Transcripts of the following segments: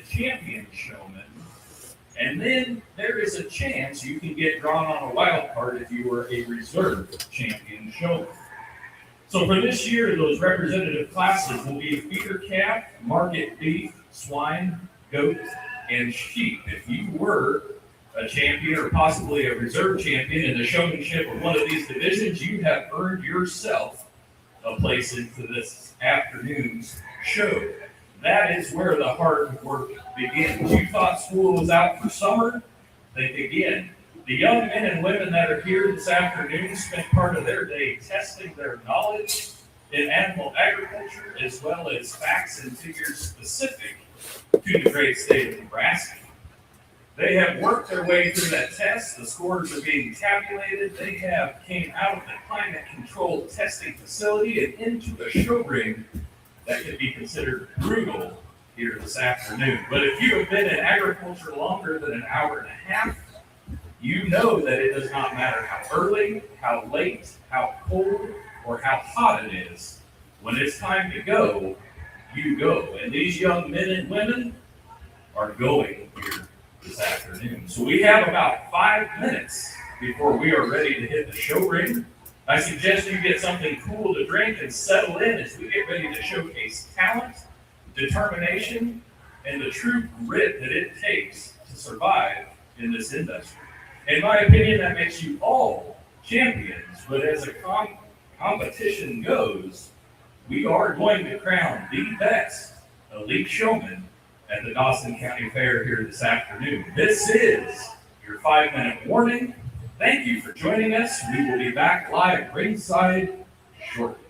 champion showman. And then there is a chance you can get drawn on a wild card if you were a reserve champion showman. So for this year, those representative classes will be feeder calf, market beef, swine, goat, and sheep. If you were a champion or possibly a reserve champion in the showmanship of one of these divisions, you have earned yourself a place into this afternoon's show. That is where the hard work begins. You thought school was out for summer? Think again. The young men and women that are here this afternoon spent part of their day testing their knowledge in animal agriculture as well as facts and figures specific to the great state of Nebraska. They have worked their way through that test. The scores are being tabulated. They have came out of the climate-controlled testing facility and into a show ring that could be considered brutal here this afternoon. But if you have been in agriculture longer than an hour and a half, you know that it does not matter how early, how late, how cold, or how hot it is. When it's time to go, you go. And these young men and women are going here this afternoon. So we have about 5 minutes before we are ready to hit the show ring. I suggest you get something cool to drink and settle in as we get ready to showcase talent, determination, and the true grit that it takes to survive in this industry. In my opinion, that makes you all champions, but as a competition goes, we are going to crown the best elite showman at the Dawson County Fair here this afternoon. This is your 5-minute warning. Thank you for joining us. We will be back live ringside shortly.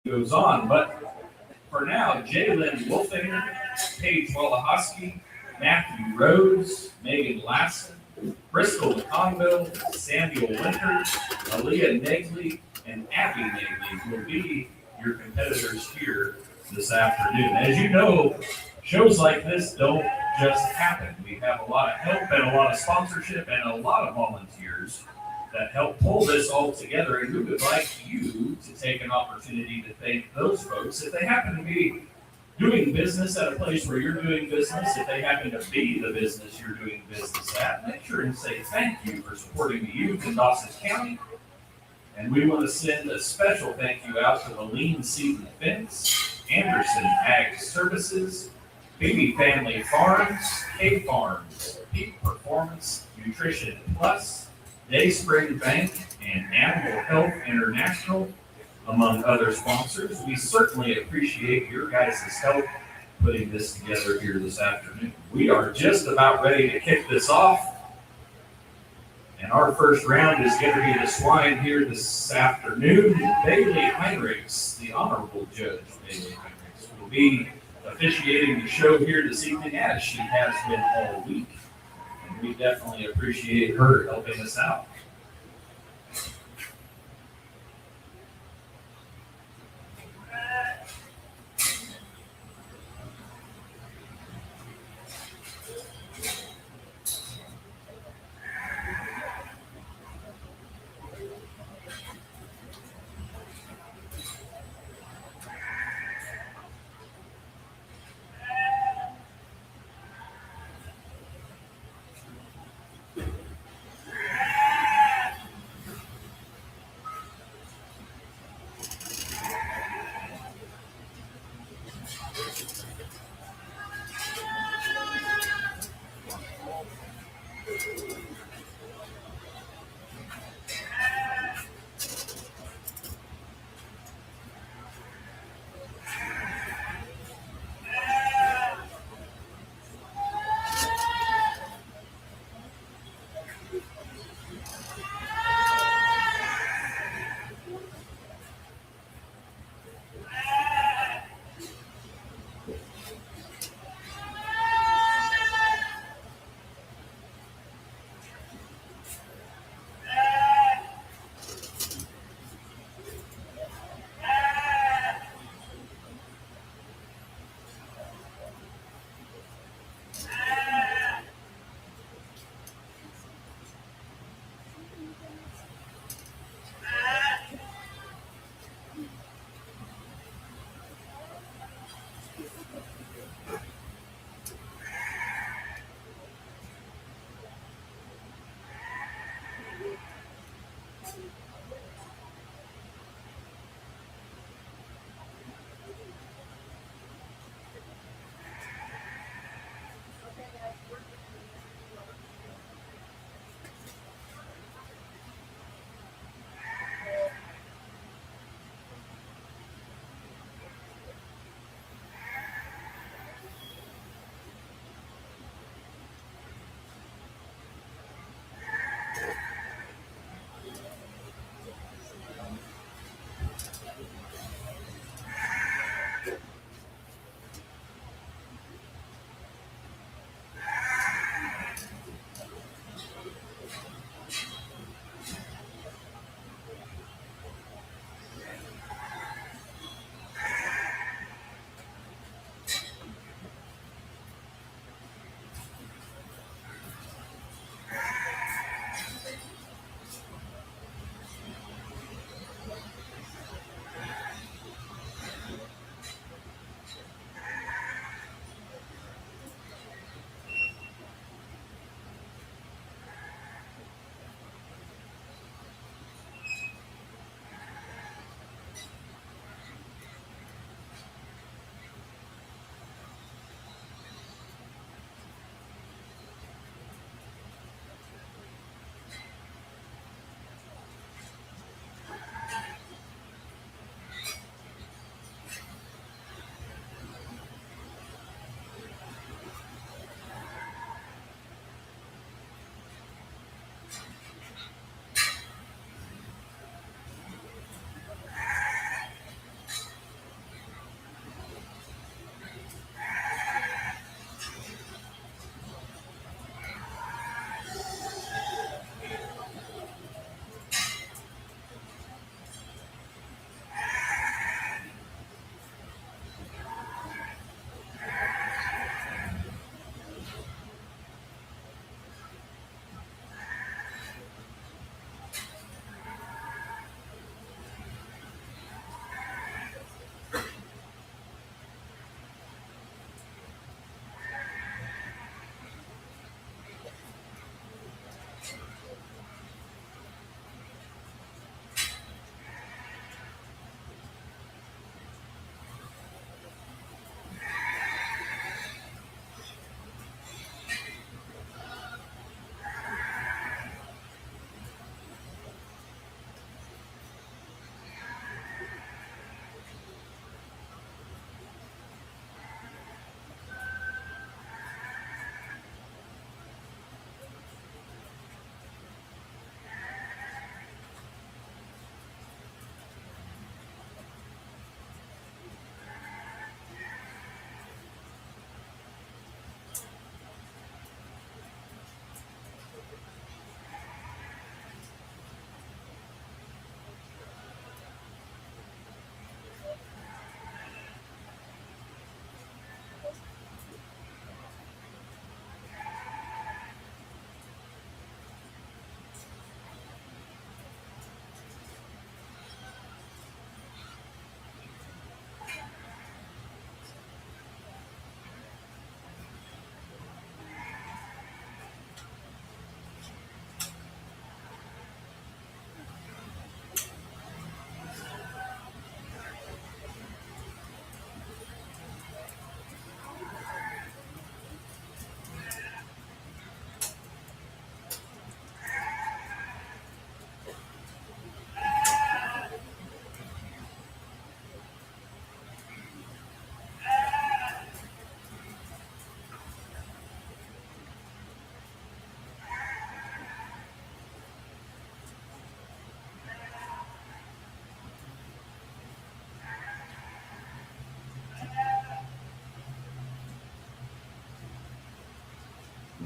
Goes on, but for now, Jalen Wolfinger Paige Wallahosky, Matthew Rhodes, Megan Lassen, Bristol McConville, Samuel Winters, Aaliyah Negley, and Abby Negley will be your competitors here this afternoon. As you know, shows like this don't just happen. We have a lot of help and a lot of sponsorship and a lot of volunteers that help pull this all together, and we would like you to take an opportunity to thank those folks. If they happen to be doing business at a place where you're doing business, if they happen to be the business you're doing business at, make sure and say thank you for supporting the youth in Dawson County. And we want to send a special thank you out to Moline Seed and Fence, Anderson Ag Services, Baby Family Farms, K Farms, Peak Performance Nutrition Plus, Dayspring Bank, and Animal Health International, among other sponsors. We certainly appreciate your guys' help putting this together here this afternoon. We are just about ready to kick this off. And our first round is going to be the swine here this afternoon. Bailey Heinrichs, the Honorable Judge Bailey Heinrichs, will be officiating the show here this evening, as she has been all week. And we definitely appreciate her helping us out.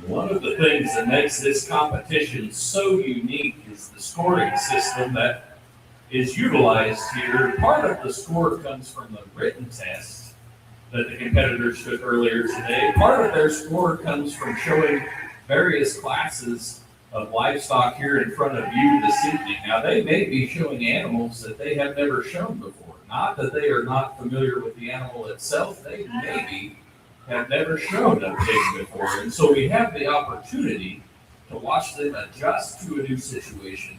One of the things that makes this competition so unique is the scoring system that is utilized here. Part of the score comes from the written test that the competitors took earlier today. Part of their score comes from showing various classes of livestock here in front of you this evening. Now, they may be showing animals that they have never shown before. Not that they are not familiar with the animal itself, they maybe have never shown a pig before. And so we have the opportunity to watch them adjust to a new situation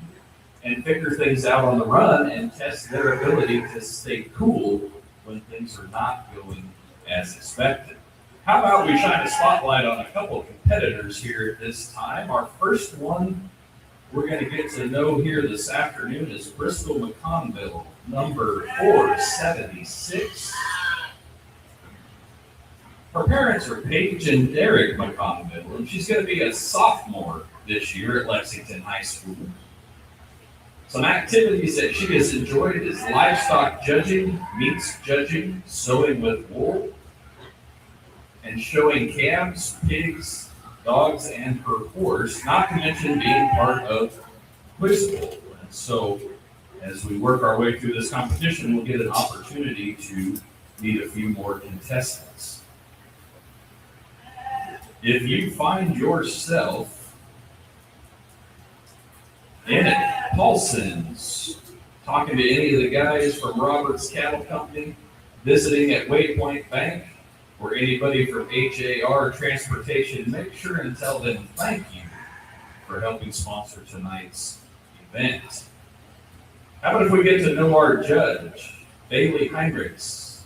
and figure things out on the run and test their ability to stay cool when things are not going as expected. How about we shine a spotlight on a couple of competitors here at this time? Our first one we're going to get to know here this afternoon is Bristol McConville, number 476. Her parents are Paige and Derek McConville, and she's going to be a sophomore this year at Lexington High School. Some activities that she has enjoyed is livestock judging, meats judging, sewing with wool, and showing calves, pigs, dogs, and her horse, not to mention being part of Quiz Bowl. And so, as we work our way through this competition, we'll get an opportunity to meet a few more contestants. If you find yourself in at Paulson's, talking to any of the guys from Roberts Cattle Company, visiting at Waypoint Bank, or anybody from HAR Transportation, make sure and tell them thank you for helping sponsor tonight's event. How about if we get to know our judge, Bailey Heinrichs.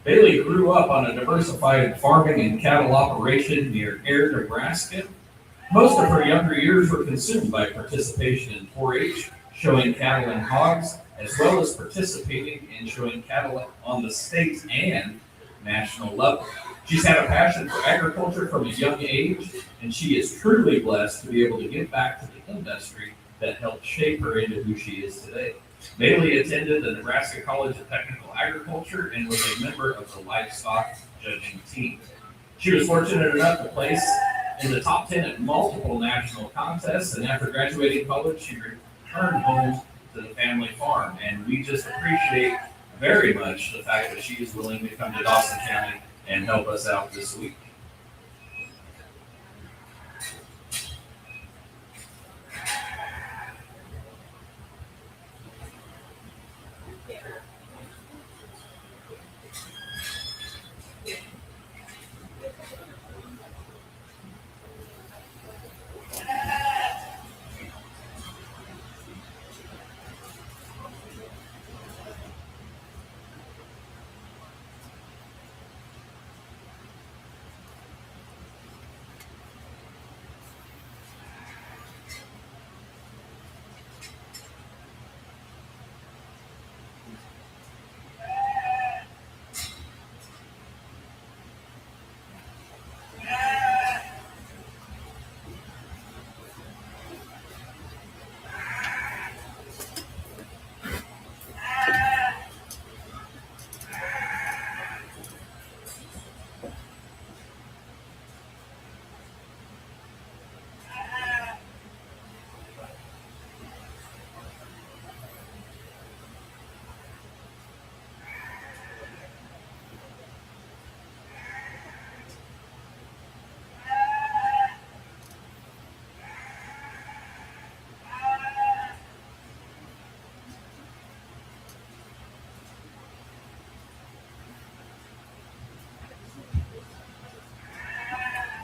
Bailey grew up on a diversified farming and cattle operation near Air, Nebraska. Most of her younger years were consumed by participation in 4-H, showing cattle and hogs, as well as participating in showing cattle on the state and national level. She's had a passion for agriculture from a young age, and she is truly blessed to be able to give back to the industry that helped shape her into who she is today. Bailey attended the Nebraska College of Technical Agriculture and was a member of the livestock judging team. She was fortunate enough to place in the top 10 at multiple national contests, and after graduating college, she returned home to the family farm. And we just appreciate very much the fact that she is willing to come to Dawson County and help us out this week.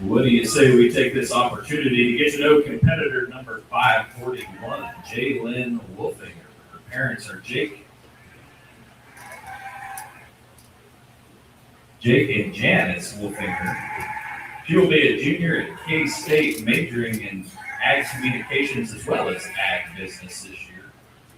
What do you say we take this opportunity to get to know competitor number 541, Jaylyn Wolfinger. Her parents are Jake and Janice Wolfinger. She will be a junior at K-State, majoring in ag communications as well as ag business this year.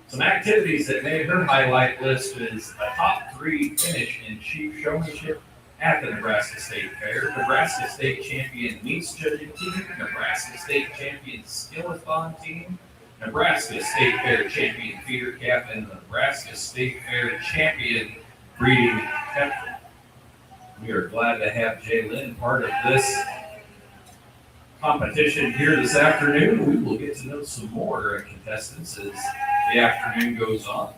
Some activities that made her highlight list is a top 3 finish in sheep showmanship at the Nebraska State Fair, Nebraska State Champion Meats Judging Team, Nebraska State Champion Skillathon Team, Nebraska State Fair Champion Feeder Calf, and the Nebraska State Fair Champion Breeding Heifer. We are glad to have Jaylyn part of this competition here this afternoon. We will get to know some more contestants as the afternoon goes on.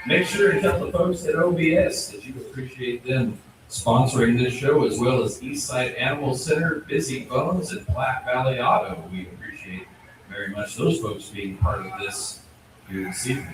Make sure to tell the folks at OBS that you appreciate them sponsoring this show, as well as Eastside Animal Center, Busy Bones, and Platte Valley Auto. We appreciate very much those folks being part of this here this evening.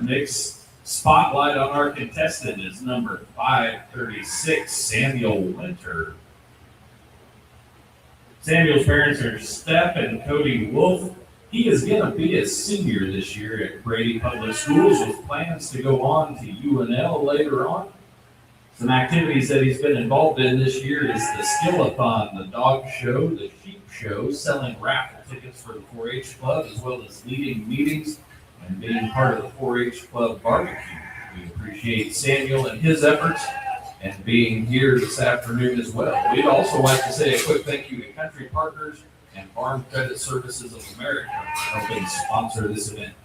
Our next spotlight on our contestant is number 536, Samuel Winter. Samuel's parents are Steph and Cody Wolf. He is going to be a senior this year at Brady Public Schools with plans to go on to UNL later on. Some activities that he's been involved in this year is the Skill-a-thon, the dog show, the sheep show, selling raffle tickets for the 4-H club, as well as leading meetings and being part of the 4-H club barbecue. We appreciate Samuel and his efforts and being here this afternoon as well. We'd also like to say a quick thank you to Country Partners and Farm Credit Services of America for helping sponsor this event.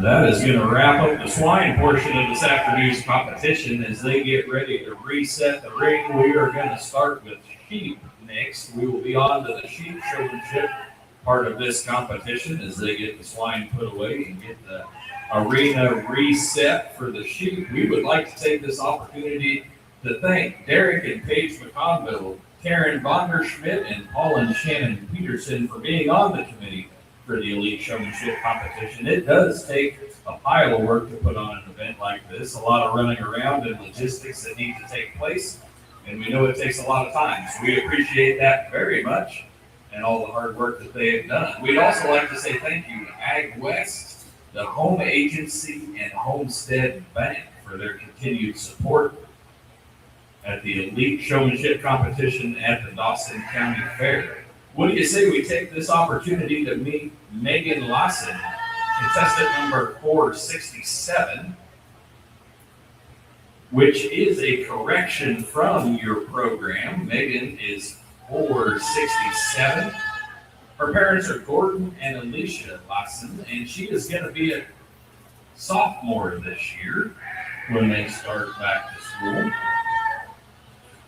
That is going to wrap up the swine portion of this afternoon's competition. As they get ready to reset the ring, we are going to start with sheep next. We will be on to the sheep showmanship part of this competition as they get the swine put away and get the arena reset for the sheep. We would like to take this opportunity to thank Derek and Paige McConville, Karen Vonderschmidt, and Paul and Shannon Peterson for being on the committee for the Elite Showmanship competition. It does take a pile of work to put on an event like this, a lot of running around and logistics that need to take place, and we know it takes a lot of time. So we appreciate that very much and all the hard work that they have done. We'd also like to say thank you to Ag West, the Home Agency, and Homestead Bank for their continued support at the Elite Showmanship competition at the Dawson County Fair. What do you say we take this opportunity to meet Megan Lawson, contestant number 467, which is a correction from your program. Megan is 467. Her parents are Gordon and Alicia Lawson, and she is going to be a sophomore this year when they start back to school.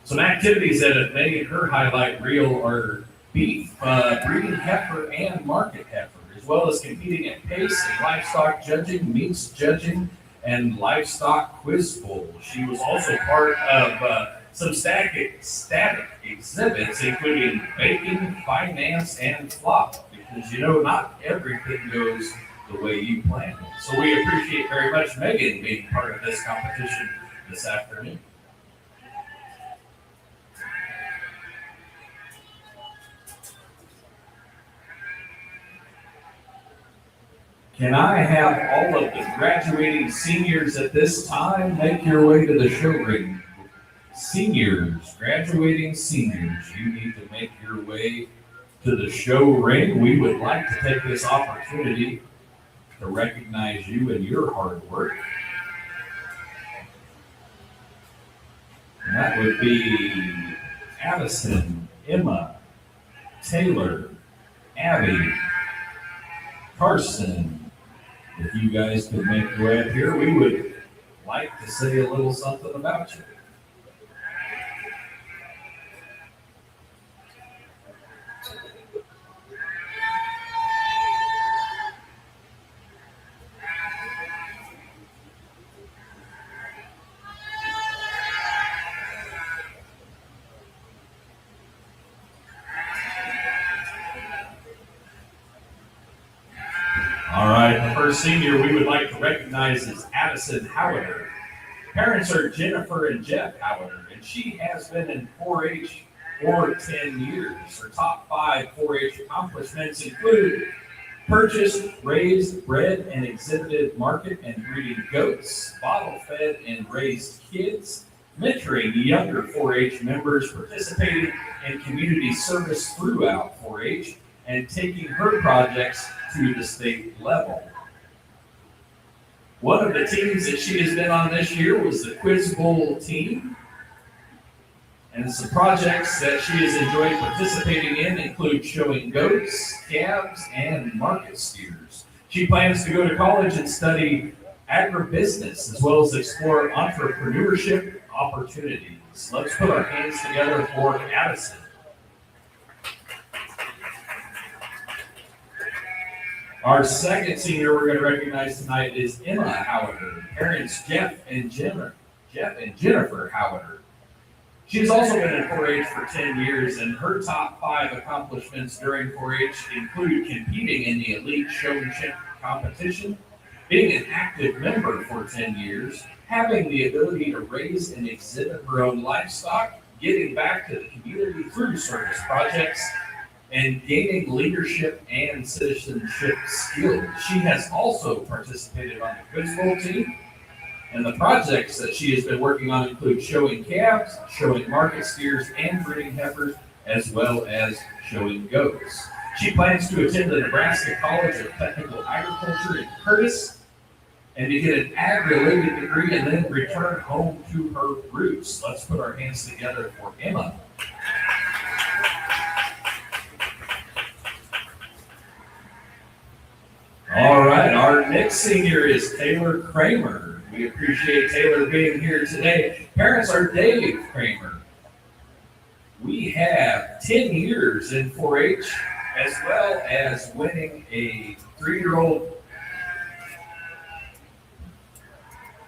Some activities that have made her highlight reel are beef, breeding heifer, and market heifer, as well as competing at pace and livestock judging, meats judging, and livestock quiz bowl. She was also part of some static exhibits, including baking, finance, and flop, because not everything goes the way you planned. So we appreciate very much Megan being part of this competition this afternoon. Can I have all of the graduating seniors at this time make your way to the show ring? Seniors, graduating seniors, you need to make your way to the show ring. We would like to take this opportunity to recognize you and your hard work. And that would be Addison, Emma, Taylor, Abby, Carson. If you guys could make your way up here, we would like to say a little something about you. All right, the first senior we would like to recognize is Addison Howard. Parents are Jennifer and Jeff Howard, and she has been in 4-H for 10 years. Her top 5 4-H accomplishments include purchased, raised, bred, and exhibited market and breeding goats, bottle-fed and raised kids, mentoring younger 4-H members, participating in community service throughout 4-H, and taking her projects to the state level. One of the teams that she has been on this year was the Quiz Bowl team. And some projects that she has enjoyed participating in include showing goats, calves, and market steers. She plans to go to college and study agribusiness as well as explore entrepreneurship opportunities. Let's put our hands together for Addison. Our second senior we're going to recognize tonight is Emma Howard. Parents Jeff and Jennifer Howard. She's also been in 4-H for 10 years, and her top 5 accomplishments during 4-H include competing in the elite showmanship competition, being an active member for 10 years, having the ability to raise and exhibit her own livestock, giving back to the community through service projects, and gaining leadership and citizenship skills. She has also participated on the Quiz Bowl team, and the projects that she has been working on include showing calves, showing market steers and breeding heifers, as well as showing goats. She plans to attend the Nebraska College of Technical Agriculture in Curtis and to get an ag-related degree and then return home to her roots. Let's put our hands together for Emma. All right, our next senior is Taylor Kramer. We appreciate Taylor being here today. Parents are Dave Kramer. We have 10 years in 4-H, as well as winning a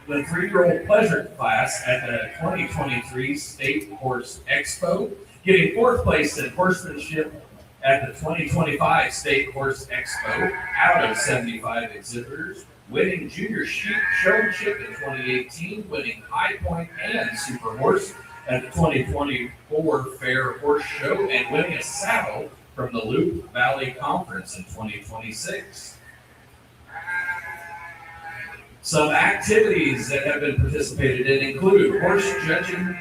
the 3-year-old pleasure class at the 2023 State Horse Expo, getting 4th place in horsemanship at the 2025 State Horse Expo out of 75 exhibitors, winning Junior Showmanship in 2018, winning High Point and Super Horse at the 2024 Fair Horse Show, and winning a saddle from the Loup Valley Conference in 2026. Some activities that have been participated in include horse judging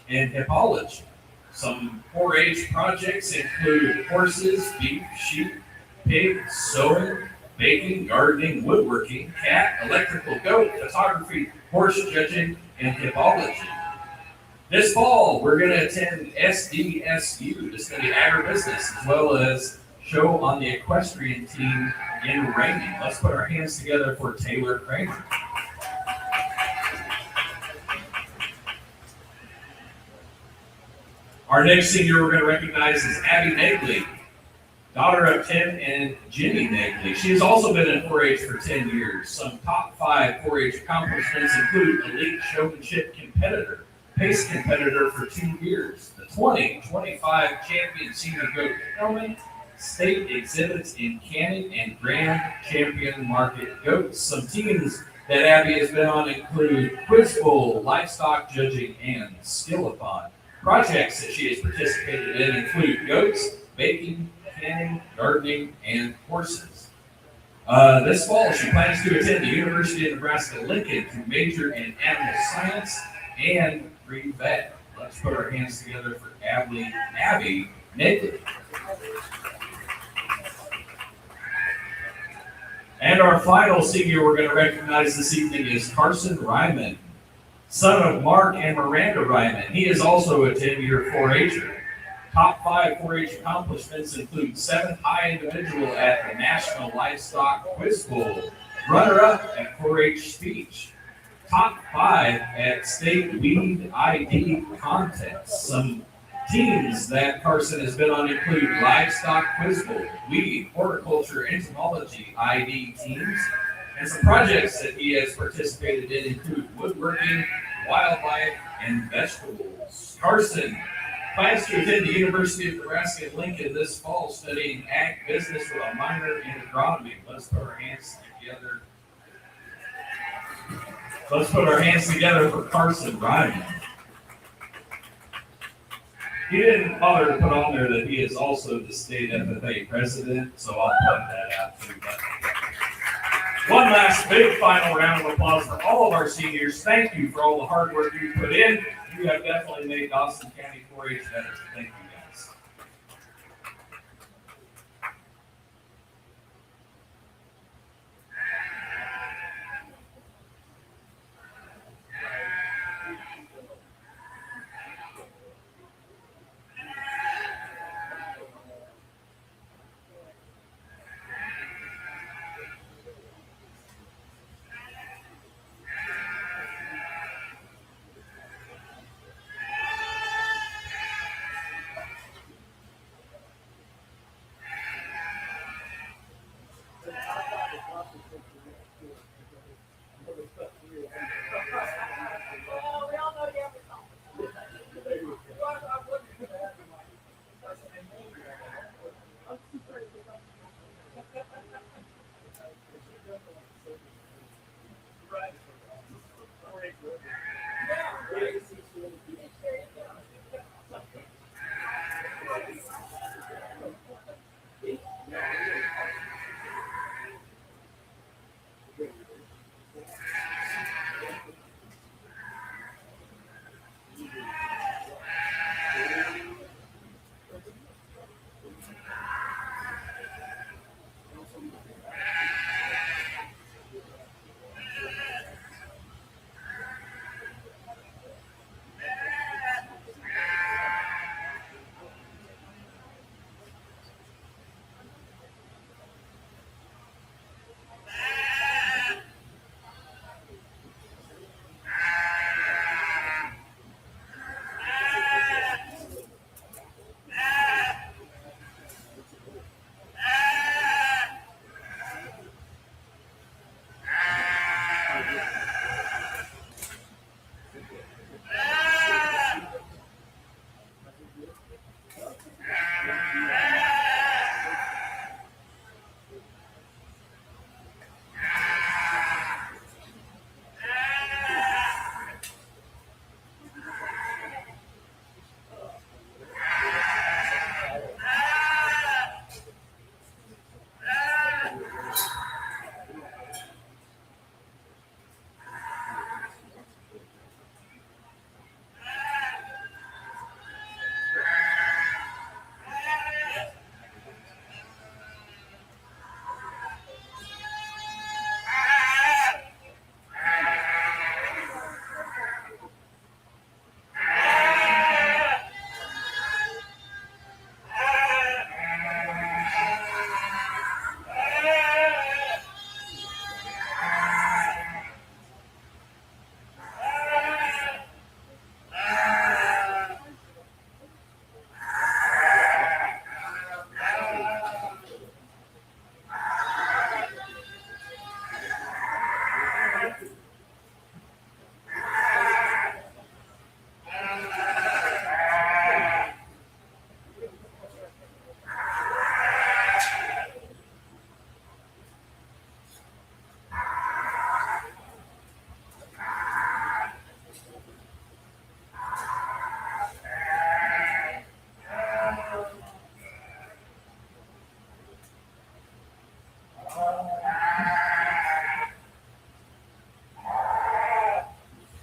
and hippology. Some 4-H projects include horses, beef, sheep, pig, sewing, baking, gardening, woodworking, cat, electrical goat, photography, horse judging, and hippology. This fall, we're going to attend SDSU to study agribusiness as well as show on the equestrian team in reining. Let's put our hands together for Taylor Kramer. Our next senior we're going to recognize is Abby Nagley, daughter of Tim and Jenny Nagley. She has also been in 4-H for 10 years. Some top 5 4-H accomplishments include elite showmanship competitor, pace competitor for 2 years, the 2025 champion senior goat Hellman, state exhibits in Canning and Grand Champion Market goats. Some teams that Abby has been on include Quiz Bowl, livestock judging, and Skill-a-thon. Projects that she has participated in include goats, baking, canning, gardening, and horses. This fall, she plans to attend the University of Nebraska-Lincoln to major in animal science and pre-vet. Let's put our hands together for Abby Nagley. And our final senior we're going to recognize this evening is Carson Ryman, son of Mark and Miranda Ryman. He is also a 10-year 4-H'er. Top 5 4-H accomplishments include 7th high individual at the National Livestock Quiz Bowl, runner-up at 4-H speech, top 5 at state weed ID contests. Some teams that Carson has been on include livestock quiz bowl, weed, horticulture, entomology ID teams, and some projects that he has participated in include woodworking, wildlife, and vegetables. Carson, Plans to attend the University of Nebraska in Lincoln this fall, studying ag business with a minor in agronomy. Let's put our hands together. Let's put our hands together for Carson Ryan. He didn't bother to put on there that he is also the state FFA president, so I'll put that out too. One last big final round of applause for all of our seniors. Thank you for all the hard work you put in. You have definitely made Dawson County 4-H better. Thank you, guys.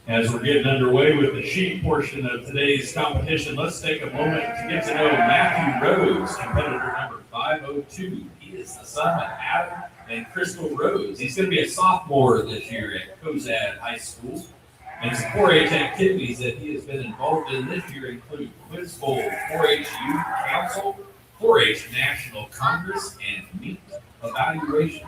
As we're getting underway with the sheep portion of today's competition, let's take a moment to get to know Matthew Rose, competitor number 502. He is the son of Adam and Crystal Rose. He's going to be a sophomore this year at Cozad High School. And some 4-H activities that he has been involved in this year include Quiz Bowl, 4-H Youth Council, 4-H National Congress, and meat evaluation.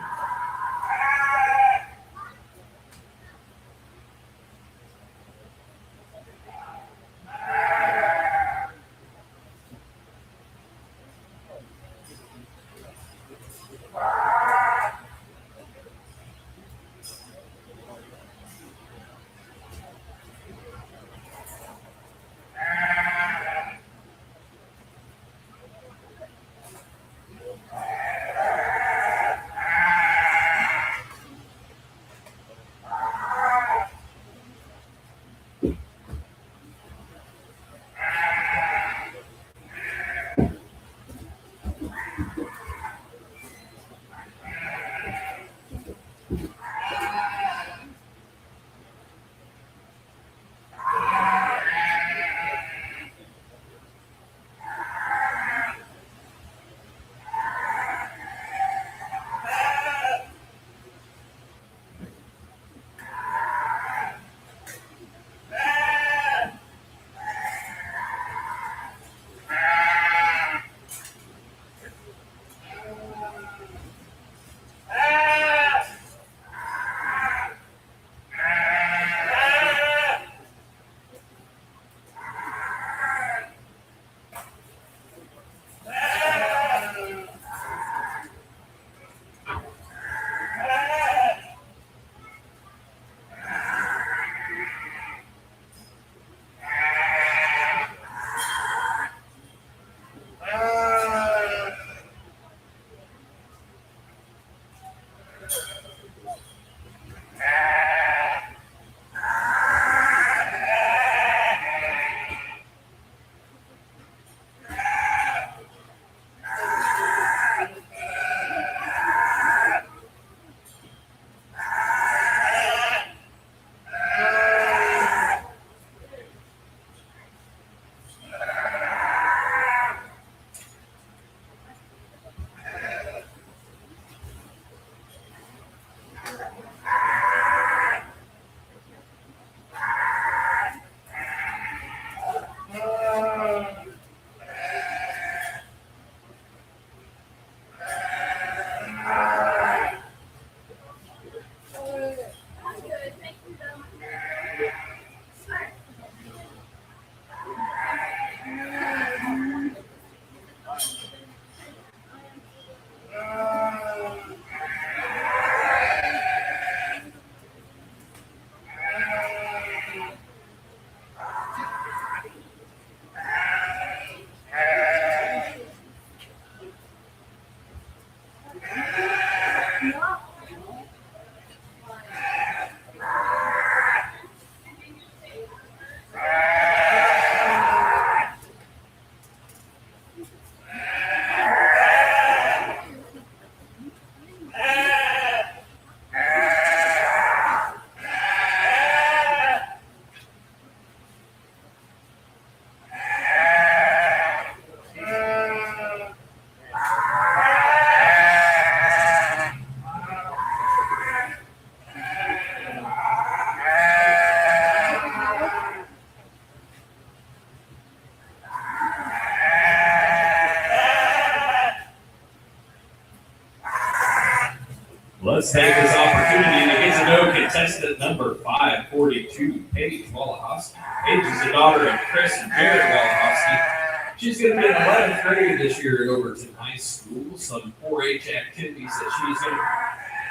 let's take this opportunity to get to know contestant number 542, Paige Wallahowski. Paige is the daughter of Chris and Jared Wallahowski. She's going to be in 11th grade this year at Overton High School. Some 4-H activities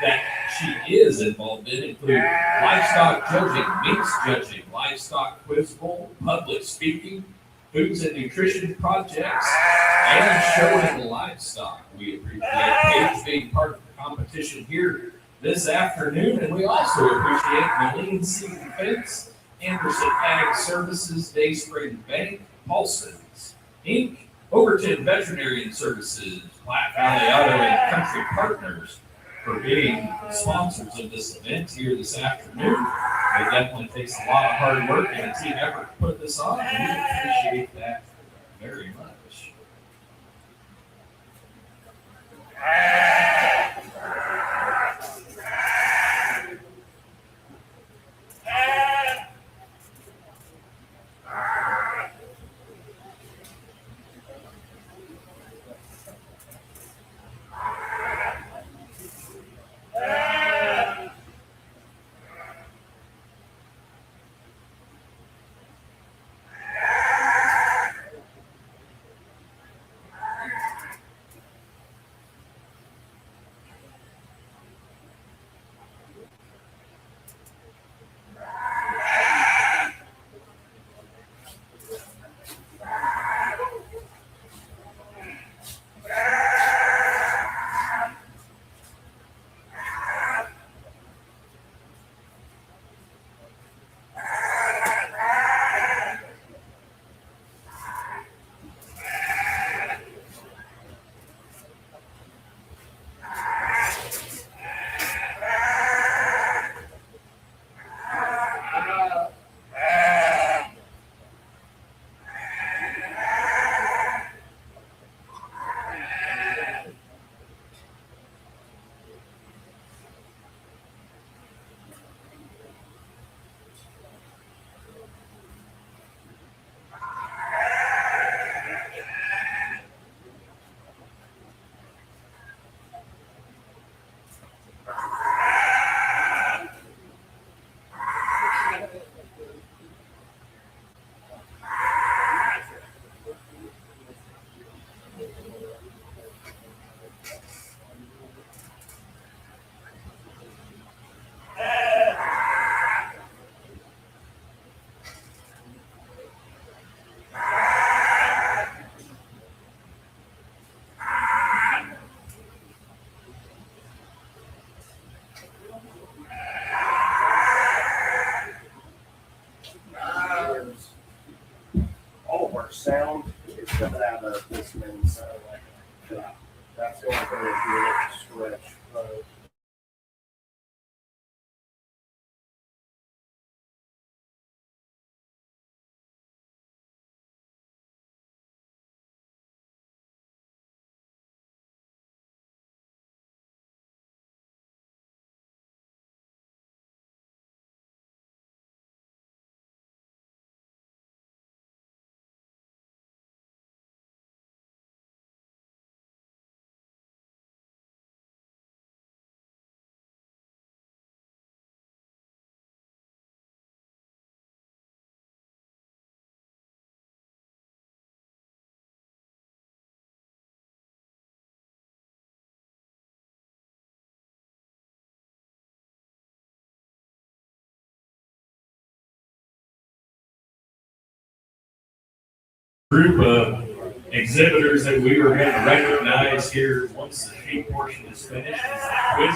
that she is involved in include livestock judging, meats judging, livestock quiz bowl, public speaking, foods and nutrition projects, and showing livestock. We appreciate Paige being part of the competition here this afternoon, and we also appreciate Moline Seed Defense, Anderson Ag Services, Day Spring Bank, Paulson's Inc., Overton Veterinarian Services, Platte Valley Auto and Country Partners for being sponsors of this event here this afternoon. It definitely takes a lot of hard work and a team effort to put this on, and we appreciate that very much. Sound is coming out of this one, so that's going to be a stretch. Group of exhibitors that we were going to recognize here once the sheet portion is finished is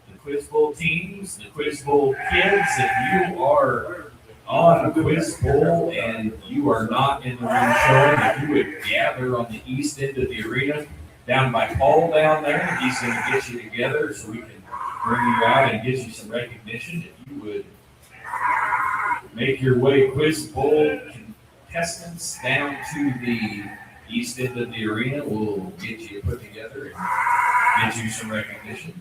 the Quiz Bowl teams, the Quiz Bowl kids. If you are on Quiz Bowl and you are not in the room showing, if you would gather on the east end of the arena, down by Paul down there, he's going to get you together so we can bring you out and get you some recognition. If you would make your way Quiz Bowl contestants down to the east end of the arena, we'll get you put together and get you some recognition.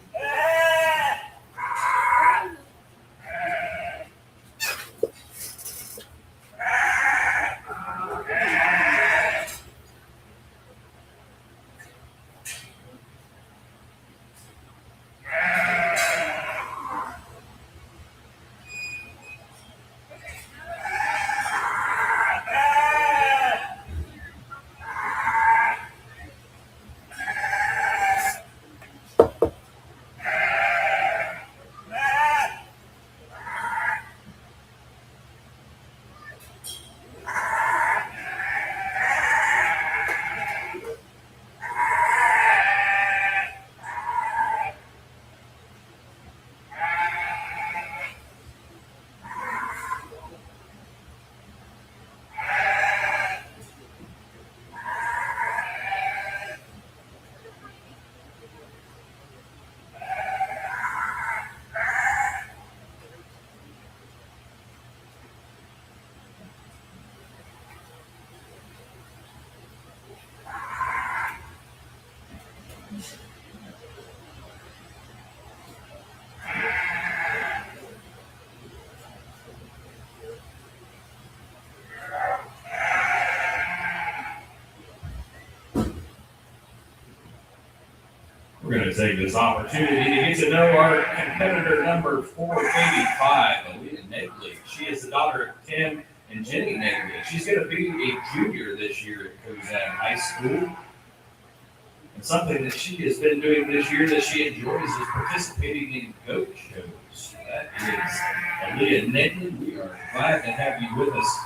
going to take this opportunity to get to know our competitor number 485, Aaliyah Negley. She is the daughter of Tim and Jenny Negley. She's going to be a junior this year at Cozad High School. And something that she has been doing this year that she enjoys is participating in goat shows. That is Aaliyah Negley. We are glad to have you with us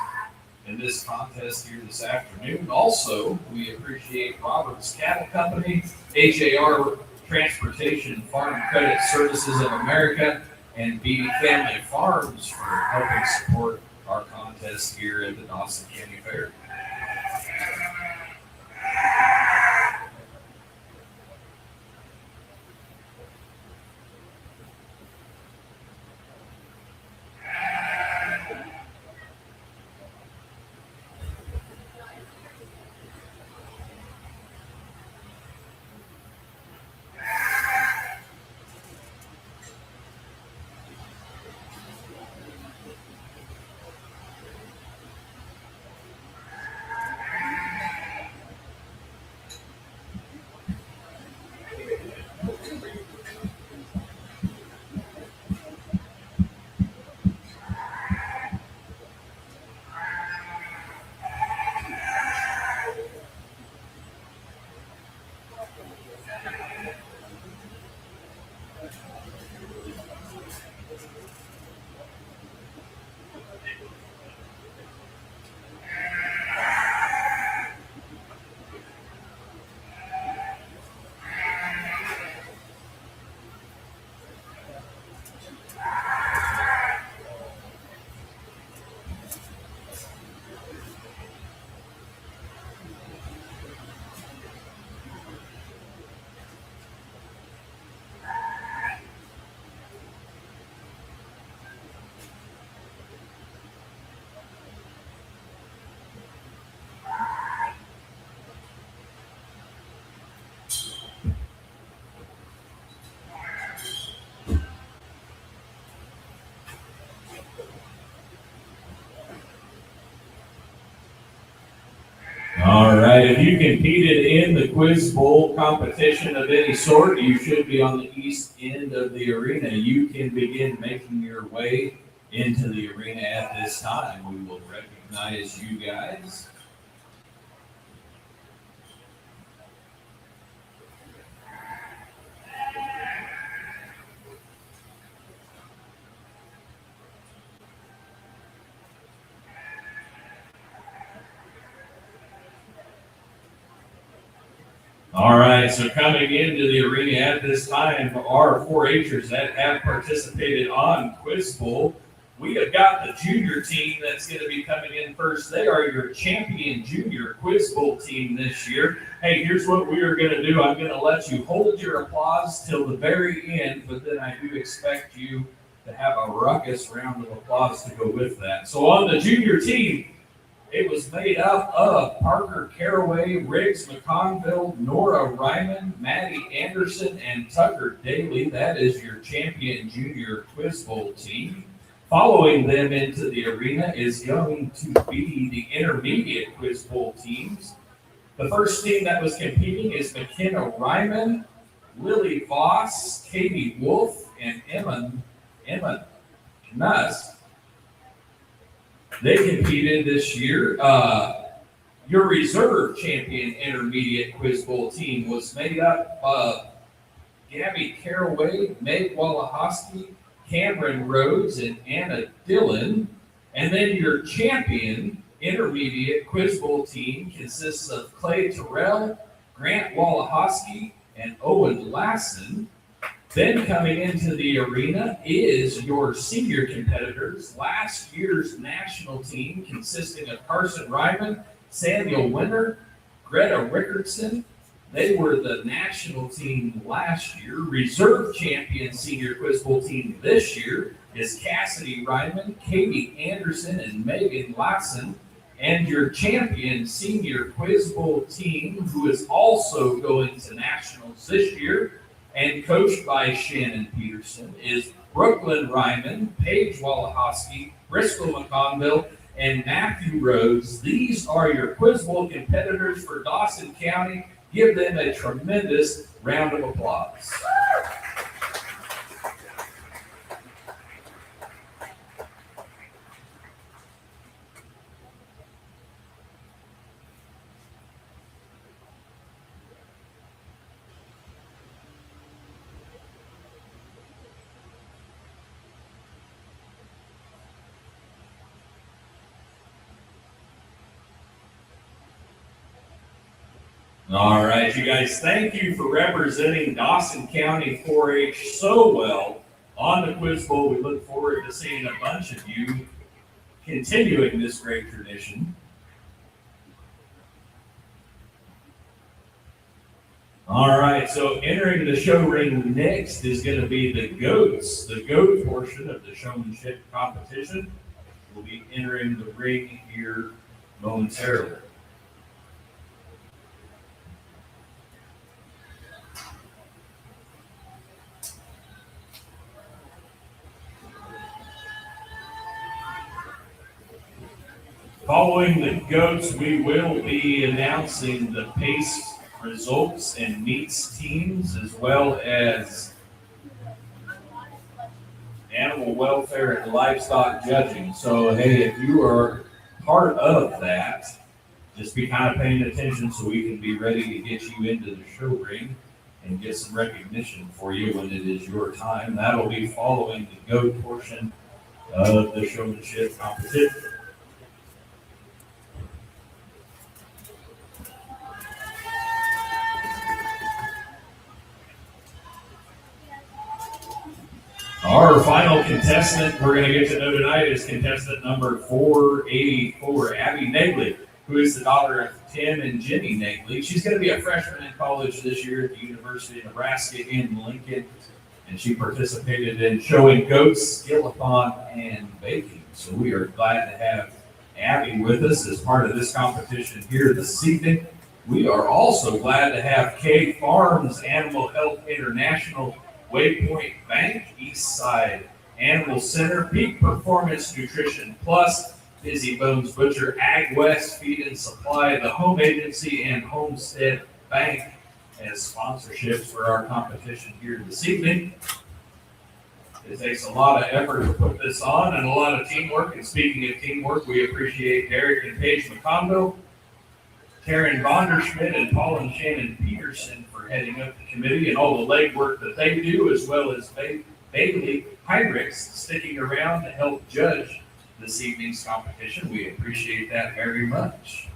in this contest here this afternoon. Also, we appreciate Robert's Cattle Company, AJR Transportation Farm Credit Services of America, and Beatty Family Farms for helping support our contest here at the Dawson County Fair. All right, if you competed in the Quiz Bowl competition of any sort, you should be on the east end of the arena. You can begin making your way into the arena at this time. We will recognize you guys. All right, so coming into the arena at this time are 4-Hers that have participated on Quiz Bowl. We have got the junior team that's going to be coming in first. They are your champion junior Quiz Bowl team this year. Hey, here's what we are going to do. I'm going to let you hold your applause till the very end, but then I do expect you to have a ruckus round of applause to go with that. So on the junior team, it was made up of Parker Caraway, Riggs McConville, Nora Ryman, Maddie Anderson, and Tucker Daly. That is your champion junior Quiz Bowl team. Following them into the arena is going to be the intermediate Quiz Bowl teams. The first team that was competing is McKenna Ryman, Lily Voss, Katie Wolf, and Emma Nuss. They competed this year. Your reserve champion intermediate Quiz Bowl team was made up of Gabby Caraway, Meg Wallahosky, Cameron Rhodes, and Anna Dillon. And then your champion intermediate Quiz Bowl team consists of Clay Terrell, Grant Wallahosky, and Owen Lassen. Then coming into the arena is your senior competitors, last year's national team consisting of Carson Ryman, Samuel Winter, Greta Rickardson. They were the national team last year. Reserve champion senior Quiz Bowl team this year is Cassidy Ryman, Katie Anderson, and Megan Lassen. And your champion senior Quiz Bowl team, who is also going to nationals this year, and coached by Shannon Peterson, is Brooklyn Ryman, Paige Wallahosky, Bristol McConville, and Matthew Rhodes. These are your Quiz Bowl competitors for Dawson County Give them a tremendous round of applause. All right, you guys, thank you for representing Dawson County 4-H so well on the Quiz Bowl. We look forward to seeing a bunch of you continuing this great tradition. All right, so entering the show ring next is going to be the goats. The goat portion of the showmanship competition will be entering the ring here momentarily. Following the goats, we will be announcing the pace results and meets teams, as well as animal welfare and livestock judging. So, hey, if you are part of that, just be kind of paying attention so we can be ready to get you into the show ring and get some recognition for you when it is your time. That'll be following the goat portion of the showmanship competition. Our final contestant we're going to get to know tonight is contestant number 484, Abby Nagley, who is the daughter of Tim and Jenny Nagley. She's going to be a freshman in college this year at the University of Nebraska in Lincoln, and she participated in showing goats, skill-a-thon, and baking. So we are glad to have Abby with us as part of this competition here this evening. We are also glad to have K Farms Animal Health International, Waypoint Bank, Eastside Animal Center, Peak Performance Nutrition Plus, Busy Bones Butcher, Ag West Feed and Supply, the Home Agency, and Homestead Bank as sponsorships for our competition here this evening. It takes a lot of effort to put this on and a lot of teamwork. And speaking of teamwork, we appreciate Derek and Paige McConville, Taryn Vonderschmidt, and Paul and Shannon Peterson for heading up the committee and all the legwork that they do, as well as Bailey Heinrichs sticking around to help judge this evening's competition. We appreciate that very much.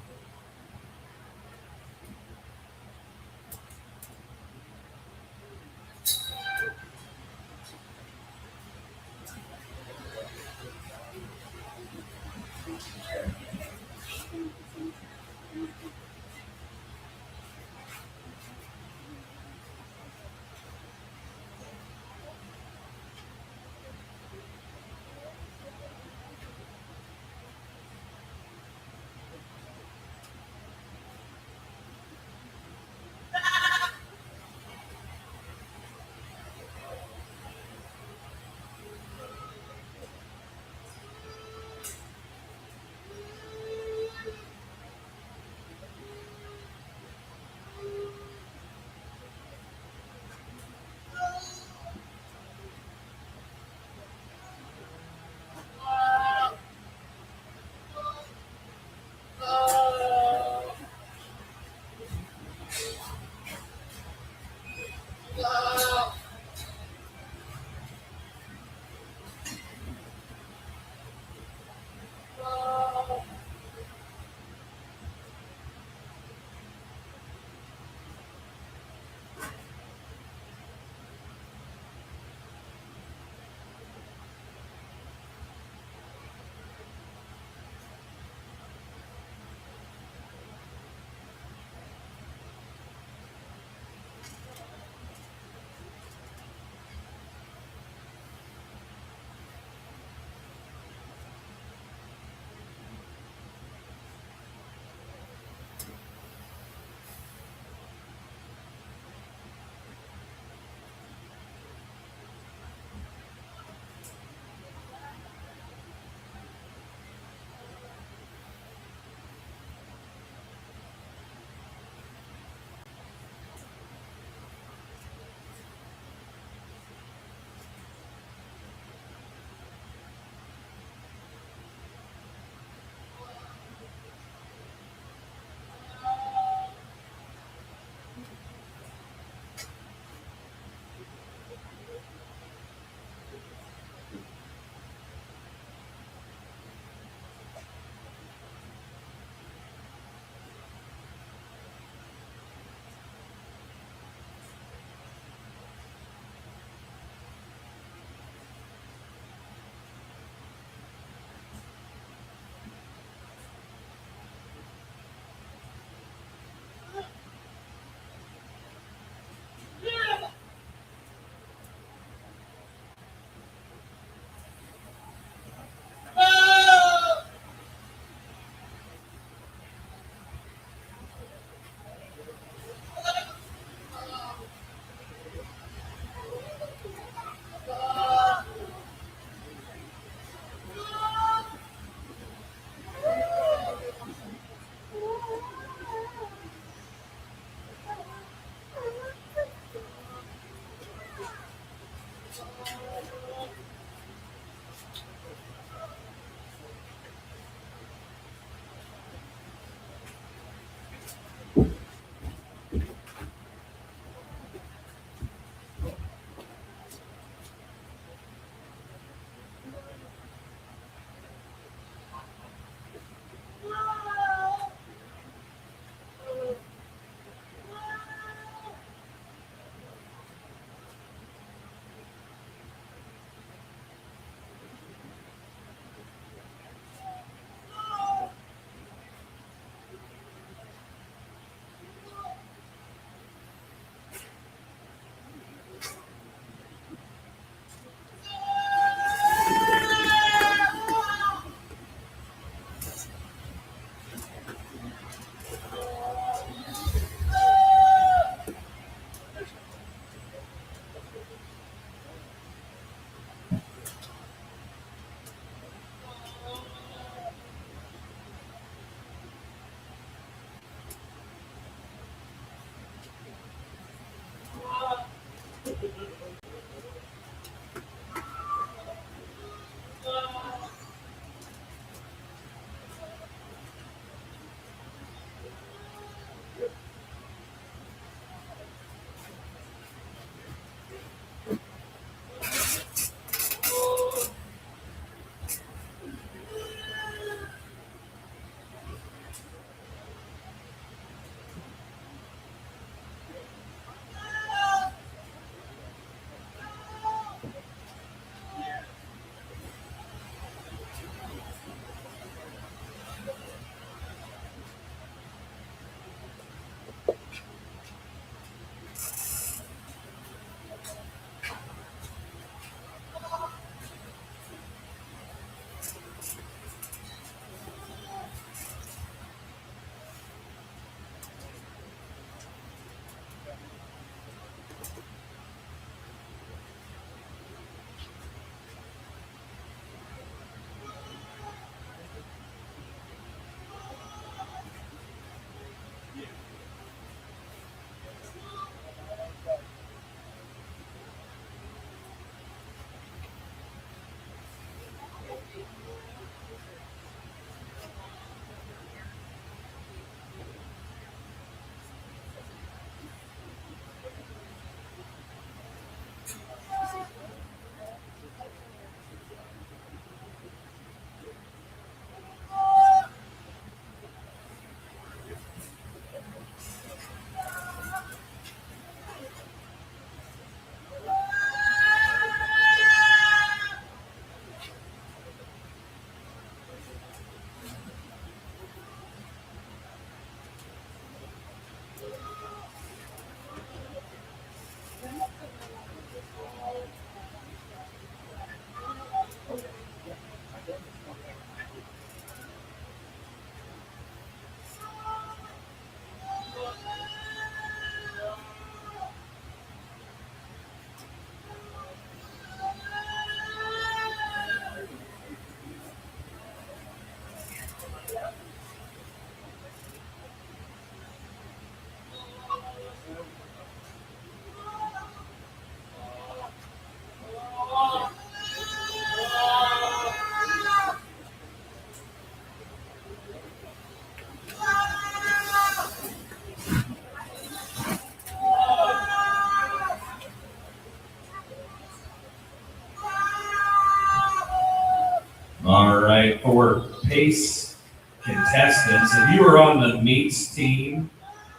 All right, for pace contestants, if you are on the meats team,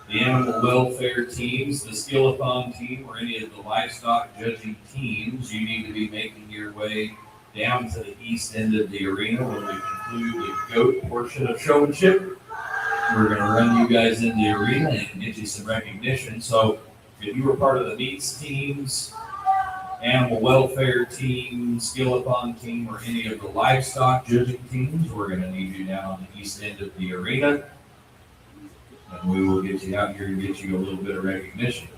the animal welfare teams, the skill-a-thon team, or any of the livestock judging teams, you need to be making your way down to the east end of the arena when we conclude the goat portion of showmanship. We're going to run you guys in the arena and get you some recognition. So if you were part of the meats teams, animal welfare team, skill-a-thon team, or any of the livestock judging teams, we're going to need you down on the east end of the arena. And we will get you out here and get you a little bit of recognition.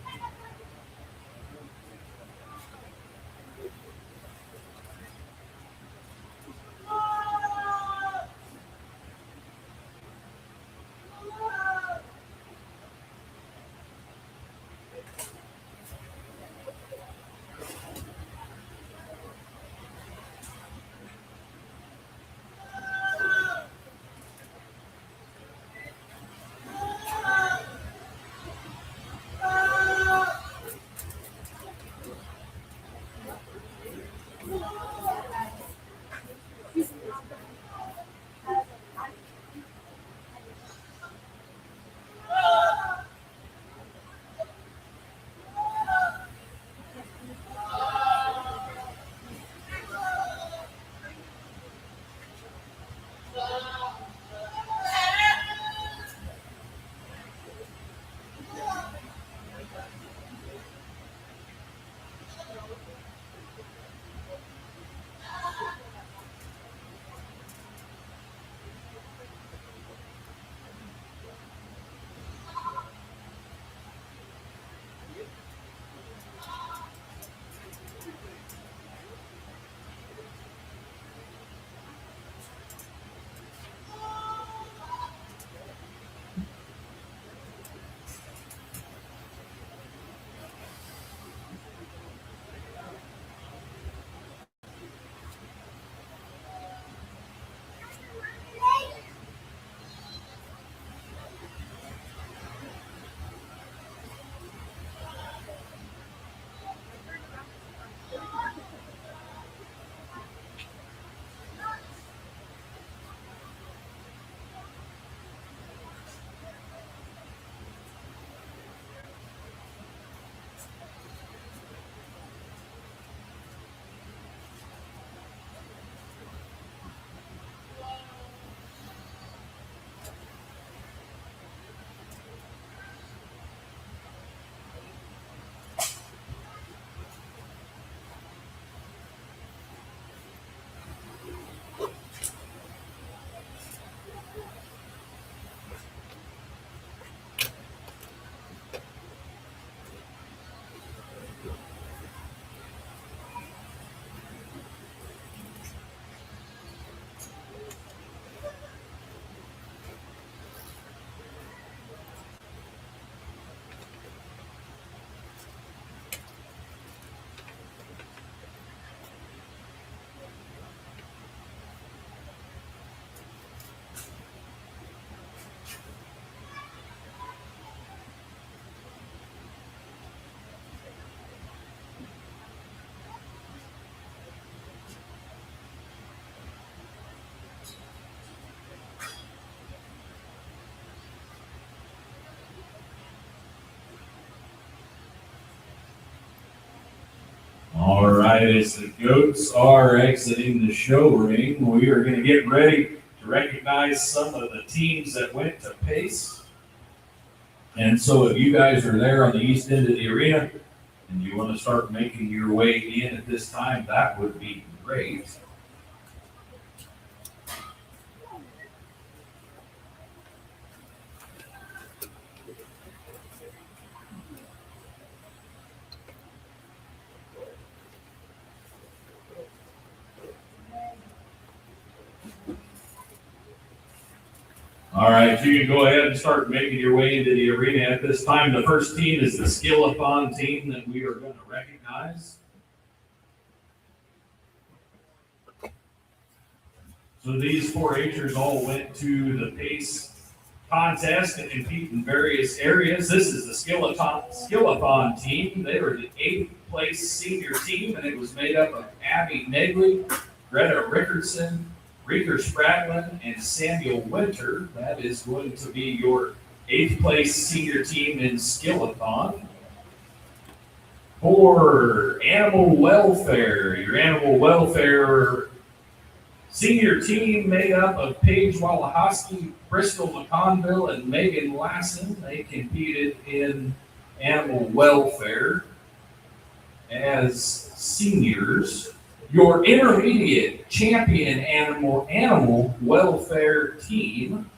right, as the goats are exiting the show ring, we are going to get ready to recognize some of the teams that went to pace. And so if you guys are there on the east end of the arena and you want to start making your way in at this time, that would be great. All right, you can go ahead and start making your way into the arena at this time. The first team is the Skillathon team that we are going to recognize. So these 4-H'ers all went to the pace contest and compete in various areas. This is the Skillathon team. They were the 8th place senior team, and it was made up of Abby Negley, Greta Rickardson, Rieger Spradlin, and Samuel Winter. That is going to be your 8th place senior team in Skillathon. For animal welfare, your animal welfare senior team made up of Paige Walahoski, Bristol McConville, and Megan Lassen. They competed in animal welfare as seniors. Your intermediate champion animal welfare team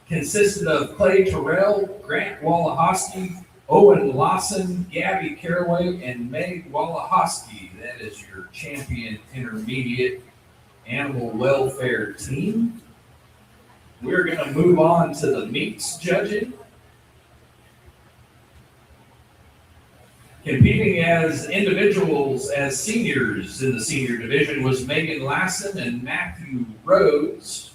consisted of Clay Terrell, Grant Walahoski, Owen Lawson, Gabby Caraway, and Meg Walahoski. That is your champion intermediate animal welfare team. We're going to move on to the meets judging. Competing as individuals, as seniors in the senior division was Megan Lassen and Matthew Rhodes.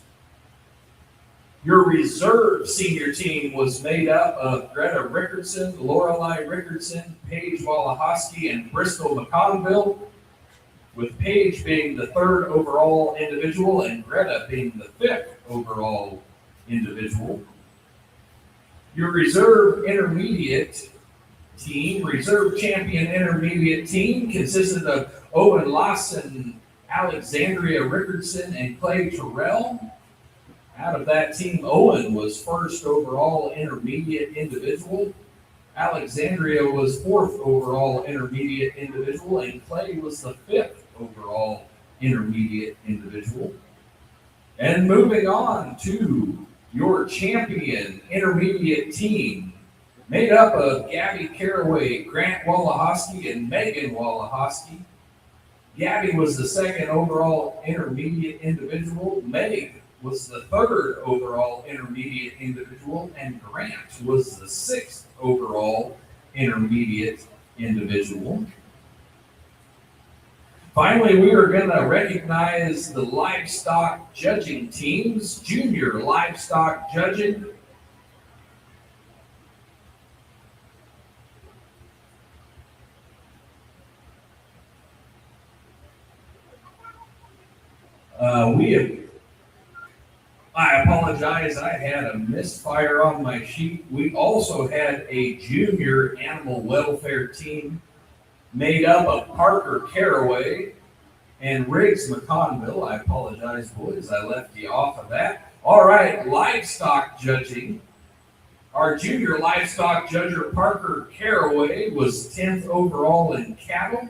Your reserve senior team was made up of Greta Rickardson, Lorelei Rickardson, Paige Walahoski, and Bristol McConville, with Paige being the 3rd overall individual and Greta being the 5th overall individual. Your reserve intermediate team, reserve champion intermediate team, consisted of Owen Lawson, Alexandria Rickardson, and Clay Terrell. Out of that team, Owen was 1st overall intermediate individual. Alexandria was 4th overall intermediate individual, and Clay was the 5th overall intermediate individual. And moving on to your champion intermediate team, made up of Gabby Caraway, Grant Walahoski, and Megan Walahoski. Gabby was the 2nd overall intermediate individual. Meg was the 3rd overall intermediate individual, and Grant was the 6th overall intermediate individual. Finally, we are going to recognize the livestock judging teams, junior livestock judging. I apologize, I had a misfire on my sheet. We also had a junior animal welfare team made up of Parker Caraway and Riggs McConville. I apologize, boys, I left you off of that. All right, livestock judging. Our junior livestock judger, Parker Caraway, was 10th overall in cattle.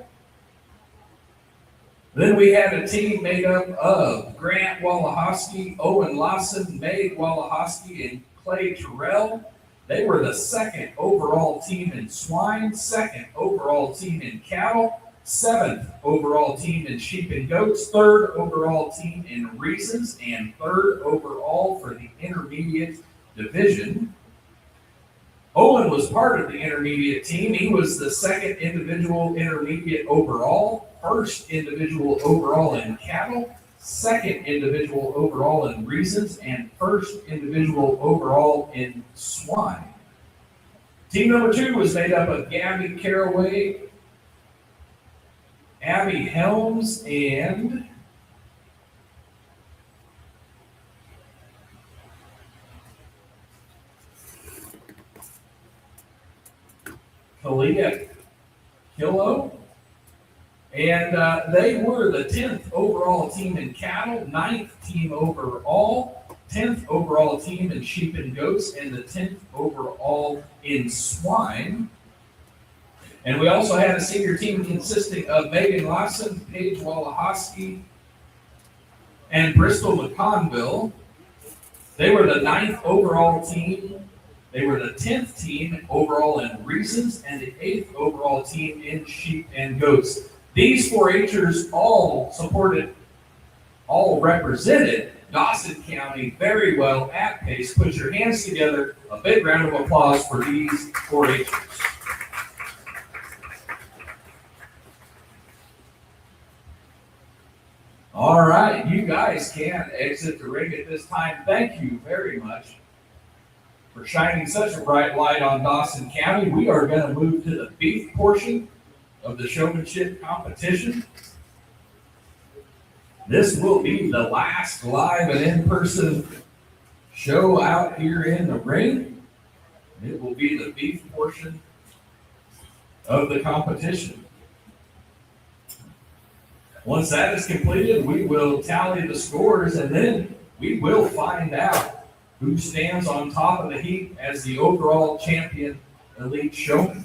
Then we had a team made up of Grant Walahoski, Owen Lawson, Meg Walahoski, and Clay Terrell. They were the 2nd overall team in swine, 2nd overall team in cattle, 7th overall team in sheep and goats, 3rd overall team in reasons, and 3rd overall for the intermediate division. Owen was part of the intermediate team. He was the 2nd individual intermediate overall, 1st individual overall in cattle, 2nd individual overall in reasons, and 1st individual overall in swine. Team number 2 was made up of Gabby Caraway, Abby Helms, and Kalia Killo. And they were the 10th overall team in cattle, 9th team overall, 10th overall team in sheep and goats, and the 10th overall in swine. And we also had a senior team consisting of Megan Lawson, Paige Wallahosky, and Bristol McConville. They were the 9th overall team. They were the 10th team overall in reasons and the 8th overall team in sheep and goats. These 4-H'ers all represented Dawson County very well at pace. Put your hands together. A big round of applause for these 4-H'ers. All right, you guys can exit the ring at this time. Thank you very much for shining such a bright light on Dawson County. We are going to move to the beef portion of the showmanship competition. This will be the last live and in-person show out here in the ring. It will be the beef portion of the competition. Once that is completed, we will tally the scores, and then we will find out who stands on top of the heap as the overall champion elite showman.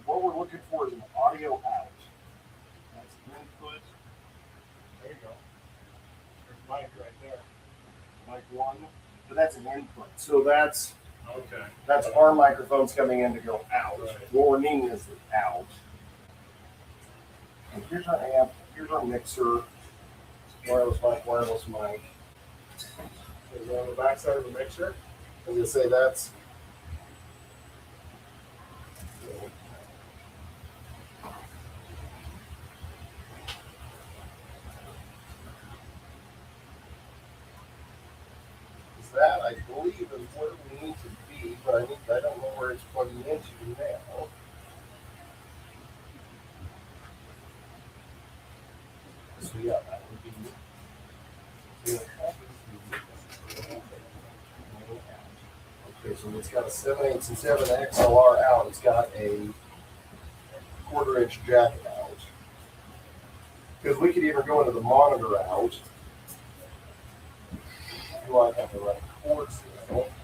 What we're looking for is an audio out. That's input. There you go. There's mic right there. Mic one. But that's an input. So that's our microphones coming in to go out. Right. What we're needing is the out. And here's our amp. Here's our mixer. Wireless mic. Is that on the back side of the mixer? I was gonna say that's. I believe is where we need to be, but I don't know where it's plugging into now. So yeah, that would be. Okay, so it's got a 7/8 and 7 XLR out. It's got a 1/4-inch jack out. Because we could even go into the monitor out. Do I have the right cords?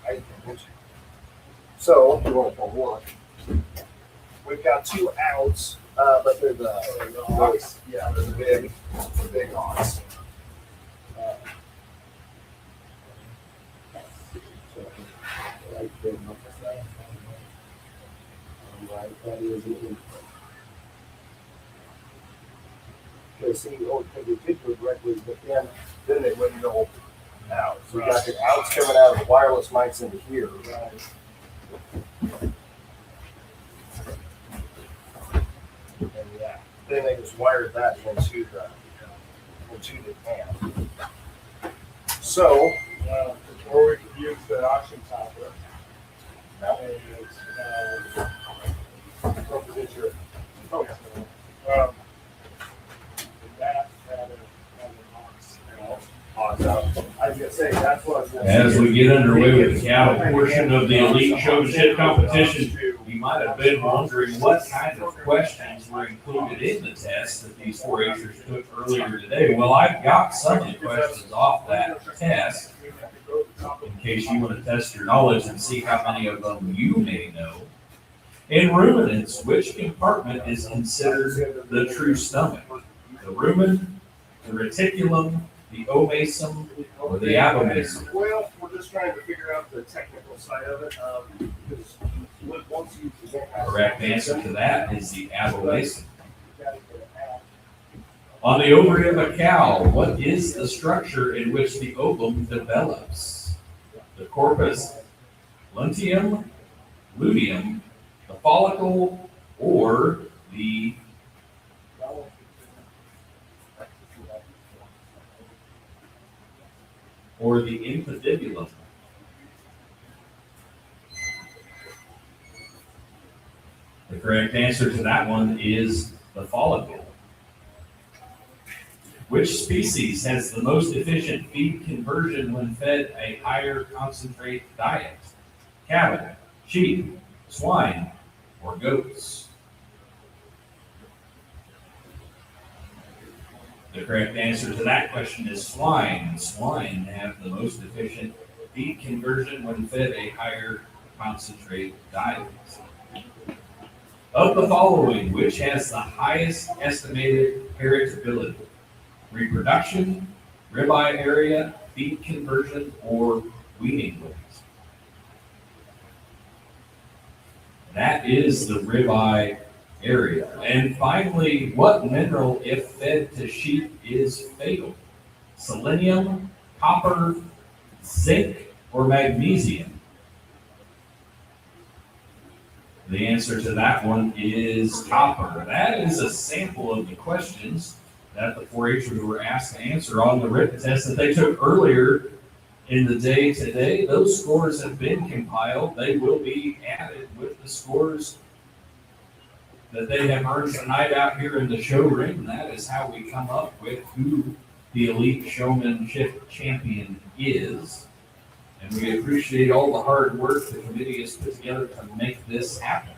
I don't. So, you want to look. We've got 2 outs, but they're the yeah, they're the big odds. Right, that is an input. Okay, see, because we did go directly, but then they wouldn't go out. So we got the outs coming out of the wireless mics into here. Right. And yeah, then they just wired that into the amp. So, or we could use the auction topper. Don't forget your. Oh yeah. That had an Odds out. I was gonna say that's what I was gonna As say. we get underway with the cattle portion of the elite showmanship competition, you might have been wondering what kind of questions were included in the test that these 4-Hers took earlier today. Well, I've got some of the questions off that test in case you want to test your knowledge and see how many of them you may know. In ruminants, which compartment is considered the true stomach? The rumen, the reticulum, the omasum, or the abomasum? Well, we're just trying to figure out the technical side of it. Because once you Correct answer to that is the abomasum. On the ovary of a cow, what is the structure in which the ovum develops? The corpus luteum, luteum, the follicle, or the infundibulum? The correct answer to that one is the follicle. Which species has the most efficient feed conversion when fed a higher concentrate diet? Cattle, sheep, swine, or goats? The correct answer to that question is swine. Swine have the most efficient feed conversion when fed a higher concentrate diet. Of the following, which has the highest estimated heritability? Reproduction, ribeye area, feed conversion, or weaning weight? That is the ribeye area. And finally, what mineral, if fed to sheep, is fatal? Selenium, copper, zinc, or magnesium? The answer to that one is copper. That is a sample of the questions that the 4-Hers were asked to answer on the written test that they took earlier in the day today. Those scores have been compiled. They will be added with the scores that they have earned tonight out here in the show ring. That is how we come up with who the elite showmanship champion is. And we appreciate all the hard work the committee has put together to make this happen.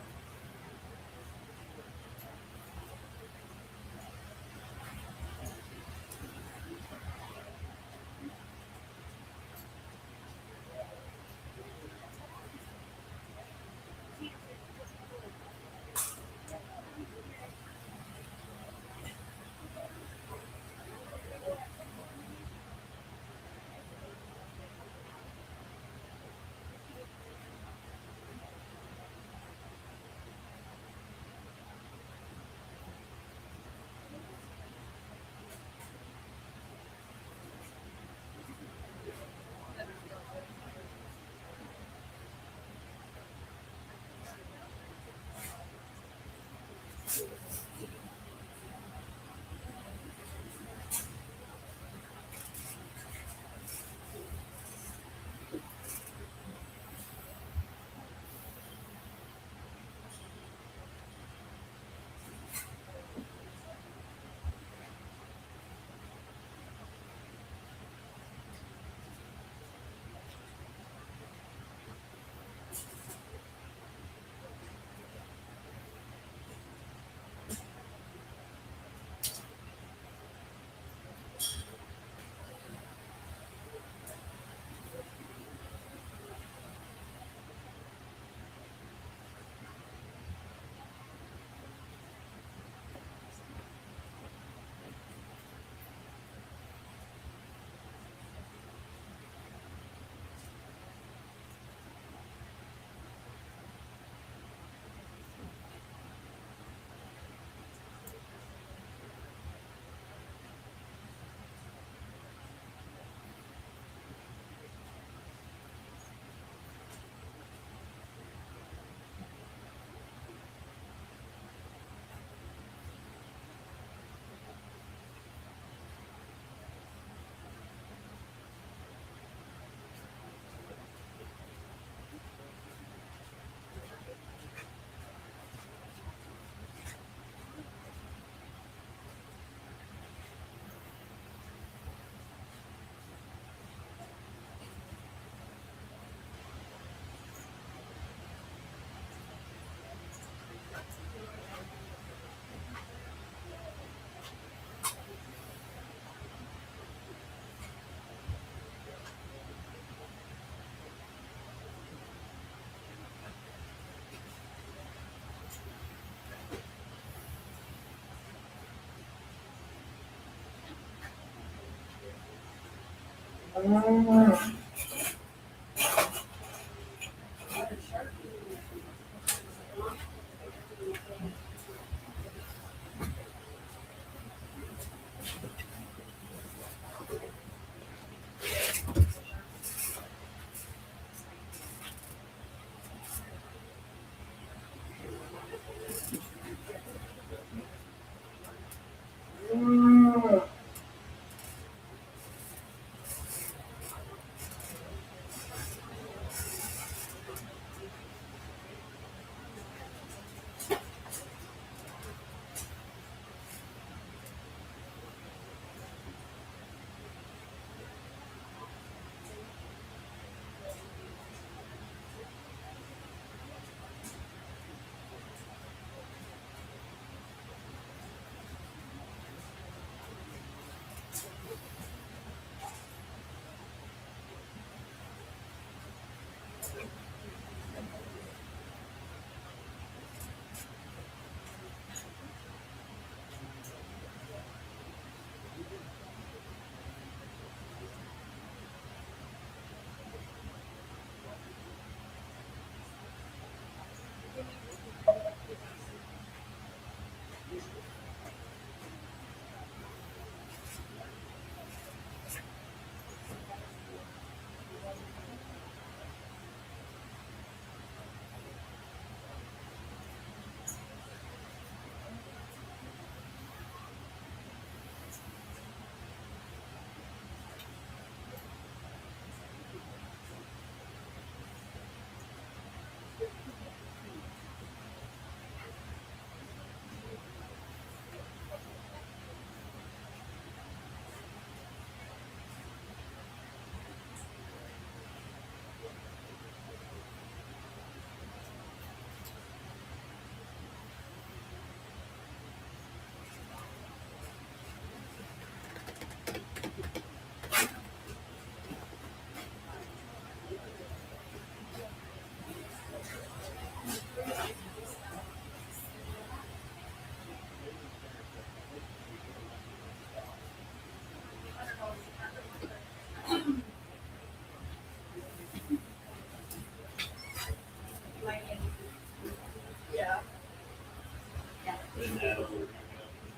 Then that'll work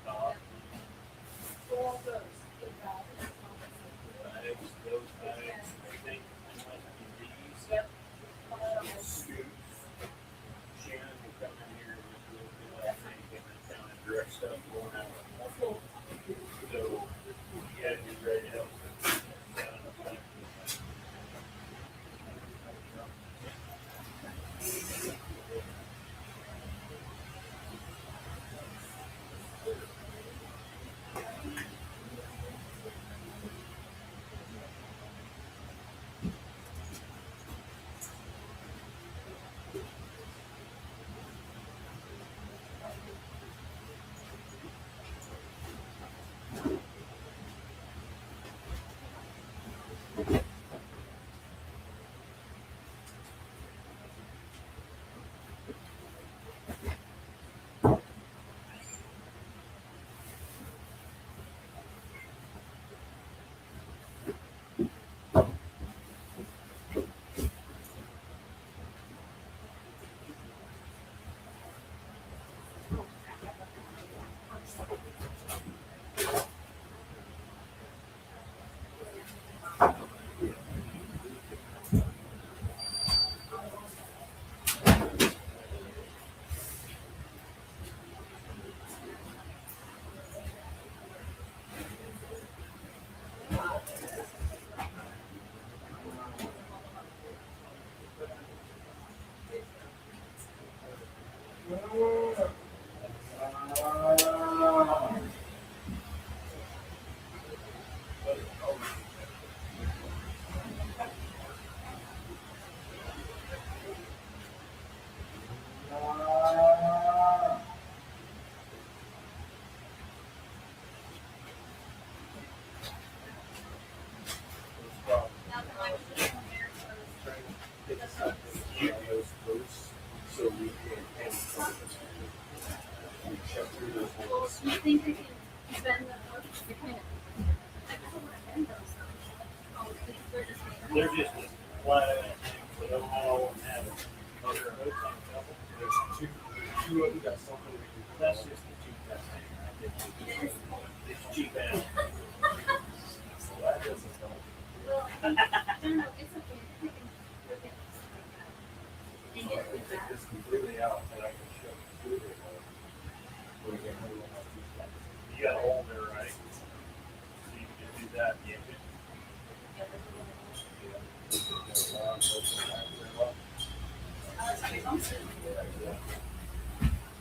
top. Bags, those bags, I think, these. Scoops. Shannon can come in here and just look at that thing, get that kind of direct stuff going out. So, yeah, be ready to help. They're just as flat as so they don't all have other hooks on the couple. There's two of them got something. That's just the cheap testing. It's cheap ass. So that doesn't help. Take this completely out and I can show you. You gotta hold it right. So you can do that. Yeah.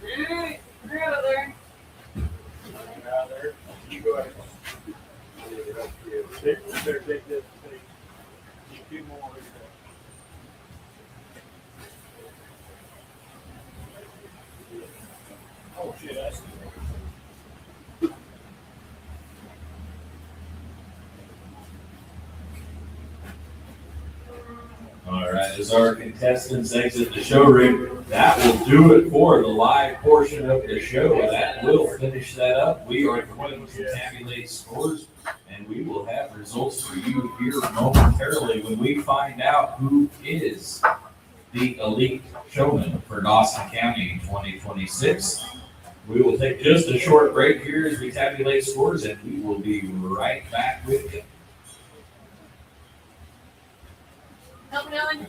Alright, we're out there. Now there, you go ahead. Better take this. You two more. Right there. Oh shit, that's. All right, as our contestants exit the show ring, that will do it for the live portion of the show. That will finish that up. We are going to tabulate scores, and we will have results for you here momentarily when we find out who is the elite showman for Dawson County in 2026. We will take just a short break here as we tabulate scores, and we will be right back with you. Help me, Ellen.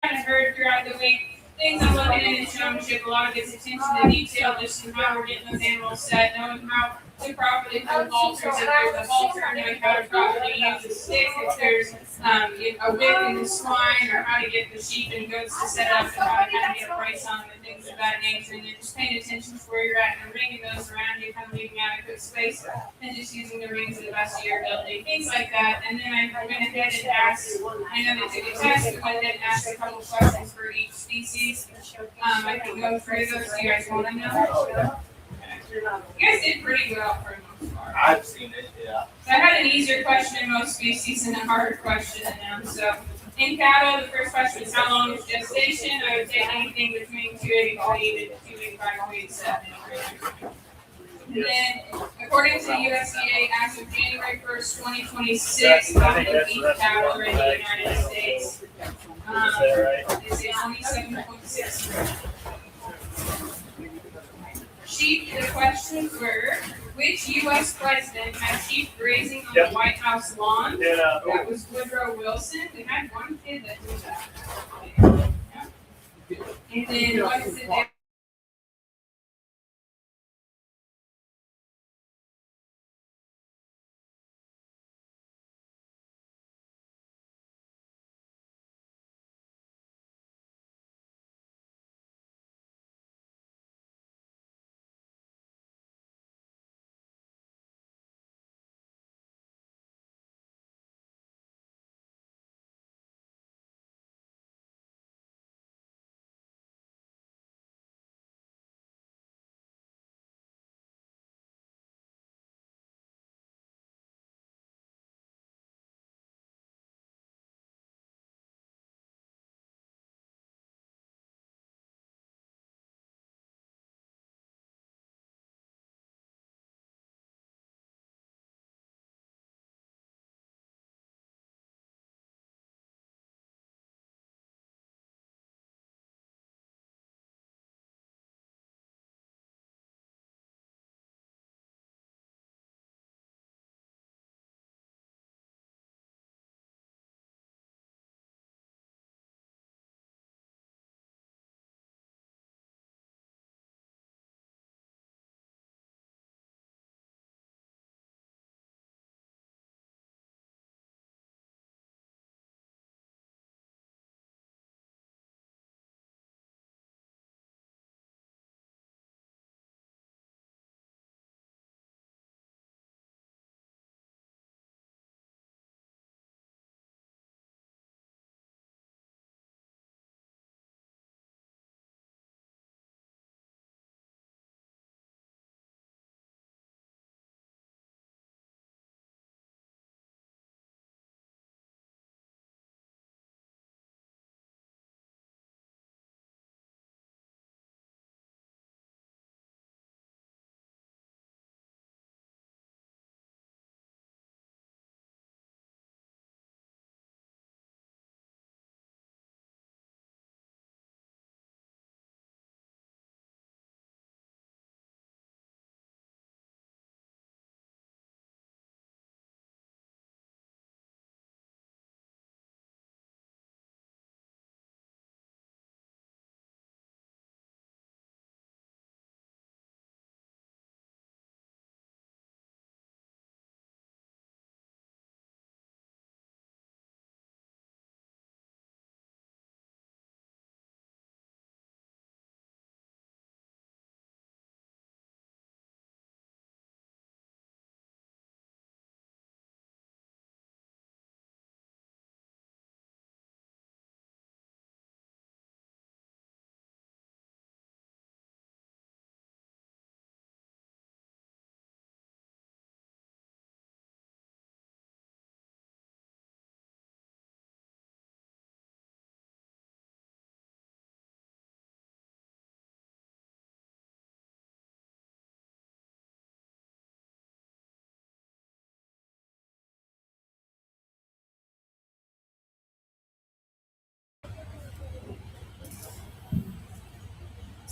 Kind of heard throughout the week. Things I'm looking at in Showmanship, a lot of it's attention to detail, just in how we're getting those animals set, knowing how to properly put halters, if there's a halter, knowing how to properly use a stick, if there's a whip in the swine, or how to get the sheep and goats to set up, and how to kind of get a price on them, and things of that nature, and then just paying attention to where you're at in the ring and those around you, kind of leaving adequate space, and just using the ring to the best of your ability, things like that. And then I went ahead and asked, I know they took a test, we went ahead and asked a couple questions for each species. I can go through those. Do you guys want to know? You guys did pretty well for the most part. I've seen it, yeah. So I had an easier question in most species and a harder question in them. So in cattle, the first question is how long is gestation? I would take anything between 283 to 285 weeks. And then, according to the USDA, as of January 1st, 2026, how many beef cattle are in the United States? They say 27.6. Sheep, the questions were, which U.S. president had sheep grazing on the White House lawn? That was Woodrow Wilson. We had one kid that did that. And then what is it?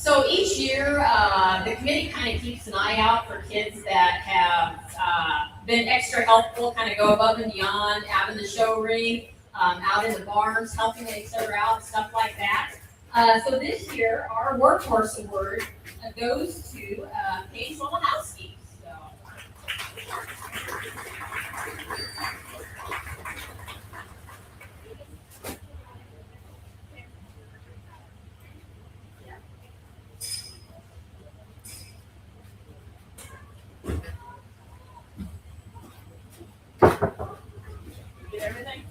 So each year, the committee kind of keeps an eye out for kids that have been extra helpful, kind of go above and beyond, out in the show ring, out in the barns, helping each other out, stuff like that. So this year, our workhorse award goes to Paige Wolohowski. So. Get everything?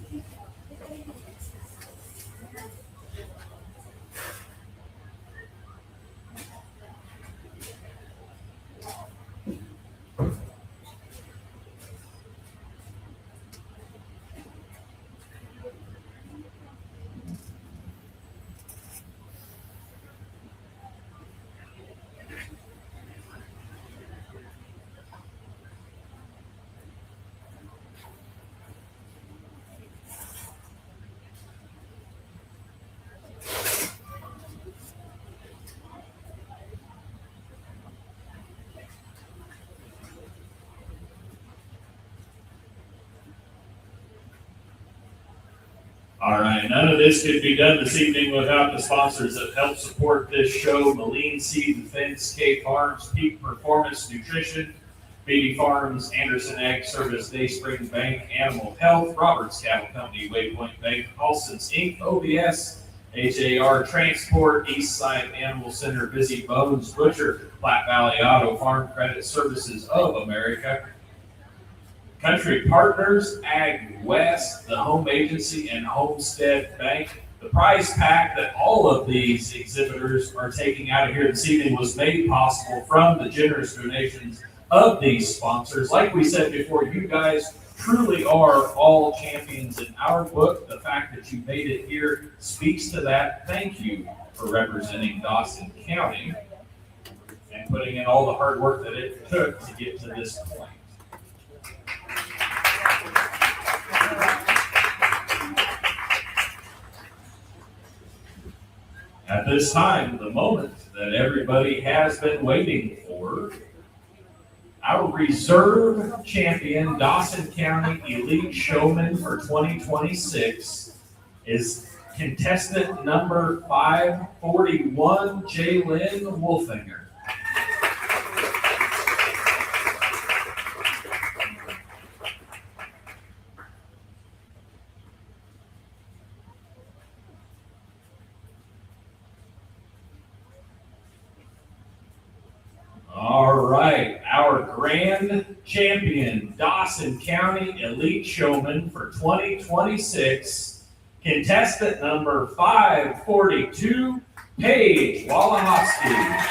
All right, none of this could be done this evening without the sponsors that help support this show: Moline Seed and Fence, K Farms, Peak Performance Nutrition, Beatty Farms, Anderson Ag Service, Dayspring Bank, Animal Health, Roberts Cattle Company, Waypoint Bank, Paulson's Inc., OBS, HAR Transport, Eastside Animal Center, Busy Bones Butcher, Platte Valley Auto, Farm Credit Services of America, Country Partners, Ag West, the Home Agency, and Homestead Bank. The prize pack that all of these exhibitors are taking out of here this evening was made possible from the generous donations of these sponsors. Like we said before, you guys truly are all champions in our book. The fact that you made it here speaks to that. Thank you for representing Dawson County and putting in all the hard work that it took to get to this point. At this time, the moment that everybody has been waiting for, our reserve champion, Dawson County Elite Showman for 2026, is contestant number 541, Jaylyn Wolfinger. All right, our grand champion, Dawson County Elite Showman for 2026, contestant number 542, Paige Wolohowski.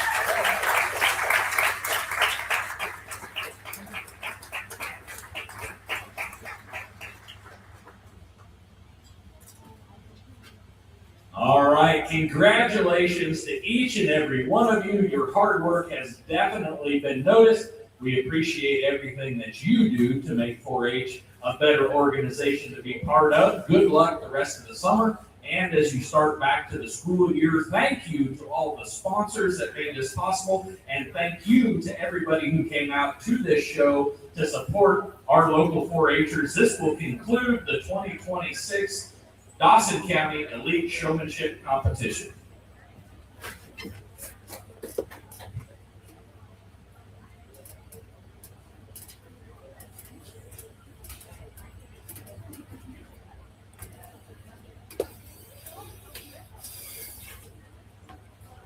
All right, congratulations to each and every one of you. Your hard work has definitely been noticed. We appreciate everything that you do to make 4-H a better organization to be part of. Good luck the rest of the summer. And as you start back to the school year, thank you to all the sponsors that made this possible. And thank you to everybody who came out to this show to support our local 4-Hers. This will conclude the 2026 Dawson County Elite Showmanship Competition.